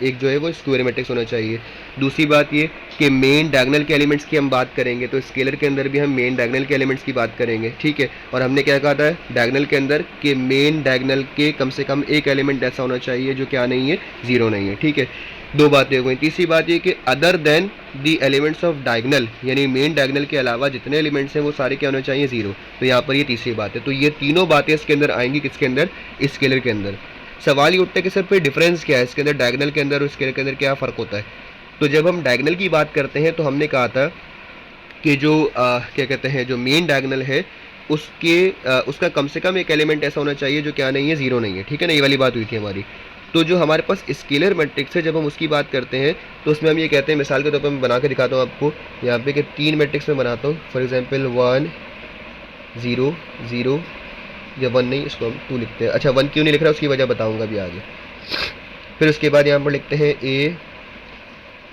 एक जो है वो स्क्वायर मैट्रिक्स होना चाहिए। दूसरी बात ये कि मेन डायगोनल के एलिमेंट्स की हम बात करेंगे तो स्केलर के अंदर भी हम मेन डायगोनल के एलिमेंट्स की बात करेंगे, ठीक है। और हमने क्या कहा था डायगोनल के अंदर कि मेन डायगोनल के कम से कम एक एलिमेंट ऐसा होना चाहिए जो क्या नहीं है, ज़ीरो नहीं है, ठीक है। दो बातें हो गई। तीसरी बात ये कि other than the elements of diagonal, यानी मेन डायगोनल के अलावा जितने एलिमेंट्स हैं वो सारे क्या होने चाहिए, ज़ीरो। तो यहाँ पर ये तीसरी बात है। तो ये तीनों बातें इसके अंदर आएंगी, किसके अंदर, स्केलर के अंदर। सवाल ये उठता है कि सर फिर डिफरेंस क्या है इसके अंदर, डायगोनल के अंदर और स्केलर के अंदर क्या फ़र्क होता है? तो जब हम डायगोनल की बात करते हैं तो हमने कहा था कि जो क्या कहते हैं, जो मेन डायगोनल है उसका कम से कम एक एलिमेंट ऐसा होना चाहिए जो क्या नहीं है, ज़ीरो नहीं है, ठीक है ना, ये वाली बात हुई थी हमारी। तो जो हमारे पास स्केलर मैट्रिक्स है, जब हम उसकी बात करते हैं तो उसमें हम ये कहते हैं, मिसाल के तौर पर मैं बना के दिखाता हूँ आपको यहाँ पे कि तीन मैट्रिक्स में बनाता हूँ। फॉर एग्जांपल 1 0 0, या 1 नहीं, इसको हम 2 लिखते हैं। अच्छा 1 क्यों नहीं लिख रहा उसकी वजह बताऊँगा अभी आगे। फिर उसके बाद यहाँ पर लिखते हैं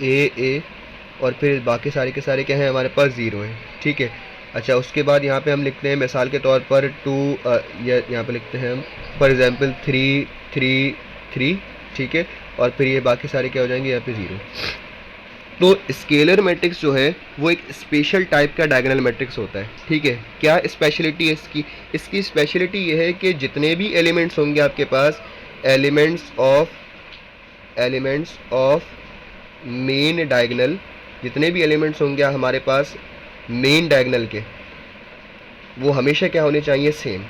ए, और फिर बाकी सारे के सारे क्या हैं हमारे पास, ज़ीरो है, ठीक है। अच्छा उसके बाद यहाँ पे हम लिखते हैं मिसाल के तौर पर 2, या यहाँ पे लिखते हैं हम फॉर एग्जांपल 3 3 3, ठीक है। और फिर ये बाकी सारे क्या हो जाएंगे, यहाँ पे ज़ीरो। तो स्केलर मैट्रिक्स जो है वो एक स्पेशल टाइप का डायगोनल मैट्रिक्स होता है, ठीक है। क्या स्पेशलिटी है इसकी? इसकी स्पेशलिटी ये है कि जितने भी एलिमेंट्स होंगे आपके पास, एलिमेंट्स ऑफ मेन डायगोनल, जितने भी एलिमेंट्स होंगे हमारे पास मेन डायगोनल के, वो हमेशा क्या होने चाहिए, सेम।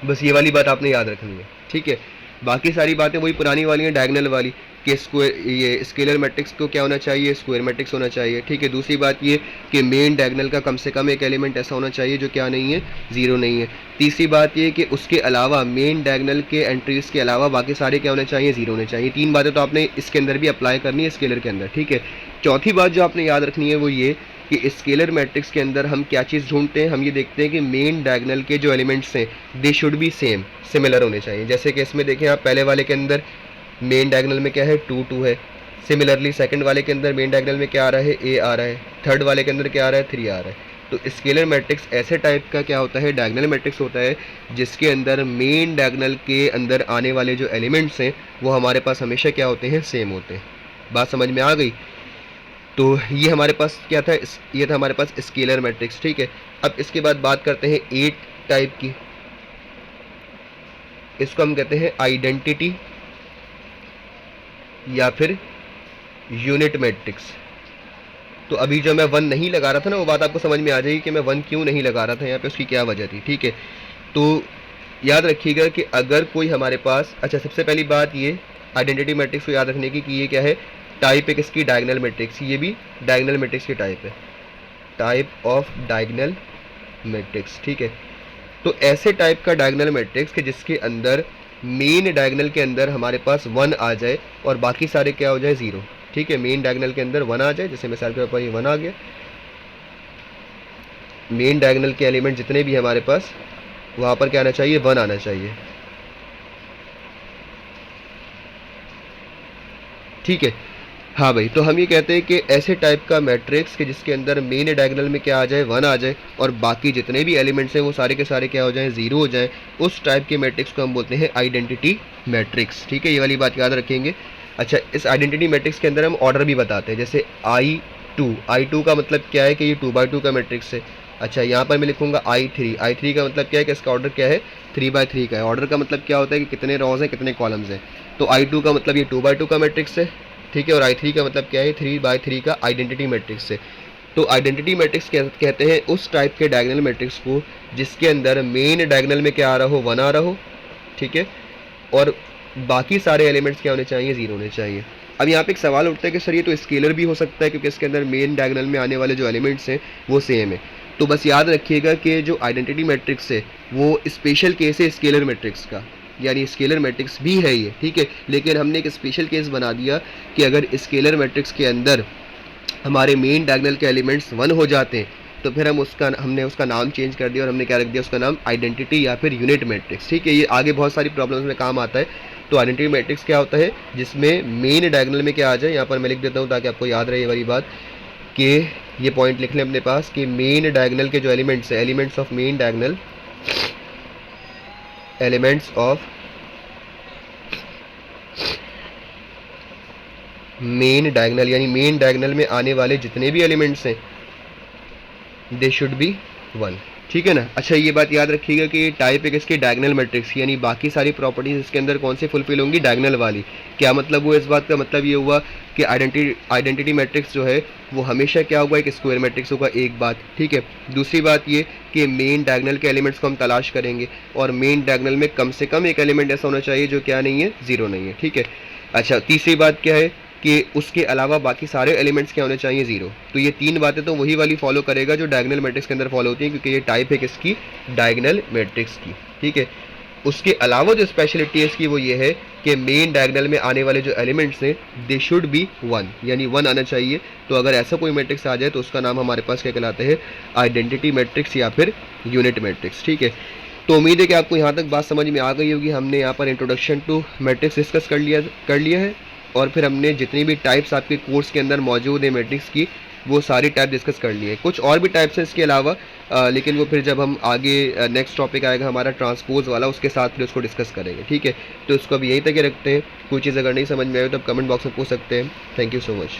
बस ये वाली बात आपने याद रखनी है, ठीक है। बाकी सारी बातें वही पुरानी वाली हैं, डायगोनल वाली, कि स्क्वायर, ये स्केलर मैट्रिक्स को क्या होना चाहिए, स्क्वायर मैट्रिक्स होना चाहिए, ठीक है। दूसरी बात ये कि मेन डायगोनल का कम से कम एक एलिमेंट ऐसा होना चाहिए जो क्या नहीं है, ज़ीरो नहीं है। तीसरी बात ये कि उसके अलावा मेन डायगोनल के एंट्रीज़ के अलावा बाकी सारे क्या होने चाहिए, ज़ीरो होने चाहिए। तीन बातें तो आपने इसके अंदर भी अप्लाई करनी है, स्केलर के अंदर, ठीक है। चौथी बात जो आपने याद रखनी है वो ये कि स्केलर मैट्रिक्स के अंदर हम क्या चीज़ ढूंढते हैं, हम ये देखते हैं कि मेन डायगोनल के जो एलिमेंट्स हैं they should be same, similar होने चाहिए। जैसे कि इसमें देखें आप, पहले वाले के अंदर मेन डायगोनल में क्या है, 2 2 है। सिमिलरली सेकंड वाले के अंदर मेन डायगोनल में क्या आ रहा है, ए आ रहा है। थर्ड वाले के अंदर क्या आ रहा है, 3 आ रहा है। तो स्केलर मैट्रिक्स ऐसे टाइप का क्या होता है, डायगोनल मैट्रिक्स होता है, जिसके अंदर मेन डायगोनल के अंदर आने वाले जो एलिमेंट्स हैं वो हमारे पास हमेशा क्या होते हैं, सेम होते हैं। बात समझ में आ गई? तो ये हमारे पास क्या था, ये था हमारे पास स्केलर मैट्रिक्स, ठीक है। अब इसके बाद बात करते हैं 8 टाइप की। इसको हम कहते हैं आइडेंटिटी या फिर यूनिट मैट्रिक्स। तो अभी जो मैं 1 नहीं लगा रहा था ना, वो बात आपको समझ में आ जाएगी कि मैं 1 क्यों नहीं लगा रहा था यहाँ पे, उसकी क्या वजह थी, ठीक है। तो याद रखिएगा कि अगर कोई हमारे पास, अच्छा सबसे पहली बात ये आइडेंटिटी मैट्रिक्स को याद रखने की कि ये क्या है, टाइप है किसकी, डायगोनल मैट्रिक्स। ये भी डायगोनल मैट्रिक्स की टाइप है, टाइप ऑफ डायगोनल मैट्रिक्स, ठीक है। तो ऐसे टाइप का डायगोनल मैट्रिक्स कि जिसके अंदर मेन डायगोनल के अंदर हमारे पास 1 आ जाए और बाकी सारे क्या हो जाए, ज़ीरो, ठीक है। मेन डायगोनल के अंदर 1 आ जाए, जैसे मिसाल के तौर पर ये 1 आ गया। मेन डायगोनल के एलिमेंट जितने भी हमारे पास, वहाँ पर क्या आना चाहिए, 1 आना चाहिए, ठीक है। हाँ भाई, तो हम ये कहते हैं कि ऐसे टाइप का मैट्रिक्स कि जिसके अंदर मेन डायगोनल में क्या आ जाए, 1 आ जाए, और बाकी जितने भी एलिमेंट्स हैं वो सारे के सारे क्या हो जाएं, ज़ीरो हो जाएं, उस टाइप के मैट्रिक्स को हम बोलते हैं आइडेंटिटी मैट्रिक्स, ठीक है। ये वाली बात याद रखेंगे। अच्छा, इस आइडेंटिटी मैट्रिक्स के अंदर हम ऑर्डर भी बताते हैं, जैसे I2 का मतलब क्या है कि ये 2 by 2 का मैट्रिक्स है, अच्छा, यहाँ पर मैं लिखूंगा I3। I3 का मतलब क्या है कि इसका ऑर्डर क्या है, 3 by 3 का है। ऑर्डर का मतलब क्या होता है कि कितने रोज हैं कितने कॉलम्स हैं। तो I2 का मतलब ये 2 by 2 का मैट्रिक्स है, ठीक है। और I3 का मतलब क्या है, 3 by 3 का आइडेंटिटी मैट्रिक्स है। तो आइडेंटिटी मैट्रिक्स कहते हैं उस टाइप के डायगोनल मैट्रिक्स को जिसके अंदर मेन डायगोनल में क्या आ रहा हो, 1 आ रहा हो, ठीक है। और बाकी सारे एलिमेंट्स क्या होने चाहिए, 0 होने चाहिए। अब यहाँ पे एक सवाल उठता है कि सर ये तो स्केलर भी हो सकता है क्योंकि इसके अंदर मेन डायगोनल में आने वाले जो एलिमेंट्स हैं वो सेम है। तो बस याद रखिएगा कि जो आइडेंटिटी मैट्रिक्स है वो स्पेशल केस है स्केलर मैट्रिक्स का, यानी स्केलर मैट्रिक्स भी है ये, ठीक है। लेकिन हमने एक स्पेशल केस बना दिया कि अगर स्केलर मैट्रिक्स के अंदर हमारे मेन डायगोनल के एलिमेंट्स 1 हो जाते हैं तो फिर हमने उसका नाम चेंज कर दिया और हमने क्या रख दिया, उसका नाम आइडेंटिटी या फिर यूनिट मैट्रिक्स, ठीक है। ये आगे बहुत सारी प्रॉब्लम्स में काम आता है। तो आइडेंटिटी मैट्रिक्स क्या होता है, जिसमें मेन डायगोनल में क्या आ जाए, यहाँ पर मैं लिख देता हूँ ताकि आपको याद रहे ये वाली बात, कि ये पॉइंट लिख लें अपने पास कि मेन डायगोनल के जो एलिमेंट्स हैं, elements of main diagonal, elements of main diagonal, यानी मेन डायगोनल में आने वाले जितने भी एलिमेंट्स हैं दे शुड बी 1, ठीक है ना। अच्छा, ये बात याद रखिएगा कि टाइप है किसकी, डायगोनल मैट्रिक्स, यानी बाकी सारी प्रॉपर्टीज इसके अंदर कौन से फुलफिल होंगी, डायगोनल वाली। क्या मतलब हुआ इस बात का, मतलब ये हुआ कि आइडेंटिटी मैट्रिक्स जो है वो हमेशा क्या होगा, एक स्क्वायर मैट्रिक्स होगा, एक बात, ठीक है। दूसरी बात ये कि मेन डायगोनल के एलिमेंट्स को हम तलाश करेंगे और मेन डायगोनल में कम से कम एक एलिमेंट ऐसा होना चाहिए जो क्या नहीं है, 0 नहीं है, ठीक है। अच्छा, तीसरी बात क्या है कि उसके अलावा बाकी सारे एलिमेंट्स क्या होने चाहिए, 0। तो ये 3 बातें तो वही वाली फॉलो करेगा जो डायगोनल मैट्रिक्स के अंदर फॉलो होती हैं, क्योंकि ये टाइप है किसकी, डायगोनल मैट्रिक्स की, ठीक है। उसके अलावा जो स्पेशलिटी है इसकी वो ये है कि मेन डायगोनल में आने वाले जो एलिमेंट्स हैं दे शुड बी 1, यानी 1 आना चाहिए। तो अगर ऐसा कोई मैट्रिक्स आ जाए तो उसका नाम हमारे पास क्या कहलाता है, आइडेंटिटी मैट्रिक्स या फिर यूनिट मैट्रिक्स, ठीक है। तो उम्मीद है कि आपको यहाँ तक बात समझ में आ गई होगी। हमने यहाँ पर इंट्रोडक्शन टू मैट्रिक्स डिस्कस कर लिया है और फिर हमने जितनी भी टाइप्स आपके कोर्स के अंदर मौजूद है मैट्रिक्स की वो सारी टाइप डिस्कस कर लिए हैं। कुछ और भी टाइप्स हैं इसके अलावा, लेकिन वो फिर जब हम आगे नेक्स्ट टॉपिक आएगा हमारा ट्रांसपोज वाला, उसके साथ फिर उसको डिस्कस करेंगे, ठीक है। तो इसको अभी यहीं तक रखते हैं। कोई चीज़ अगर नहीं समझ में आए तो आप कमेंट बॉक्स में पूछ सकते हैं। Thank you so much.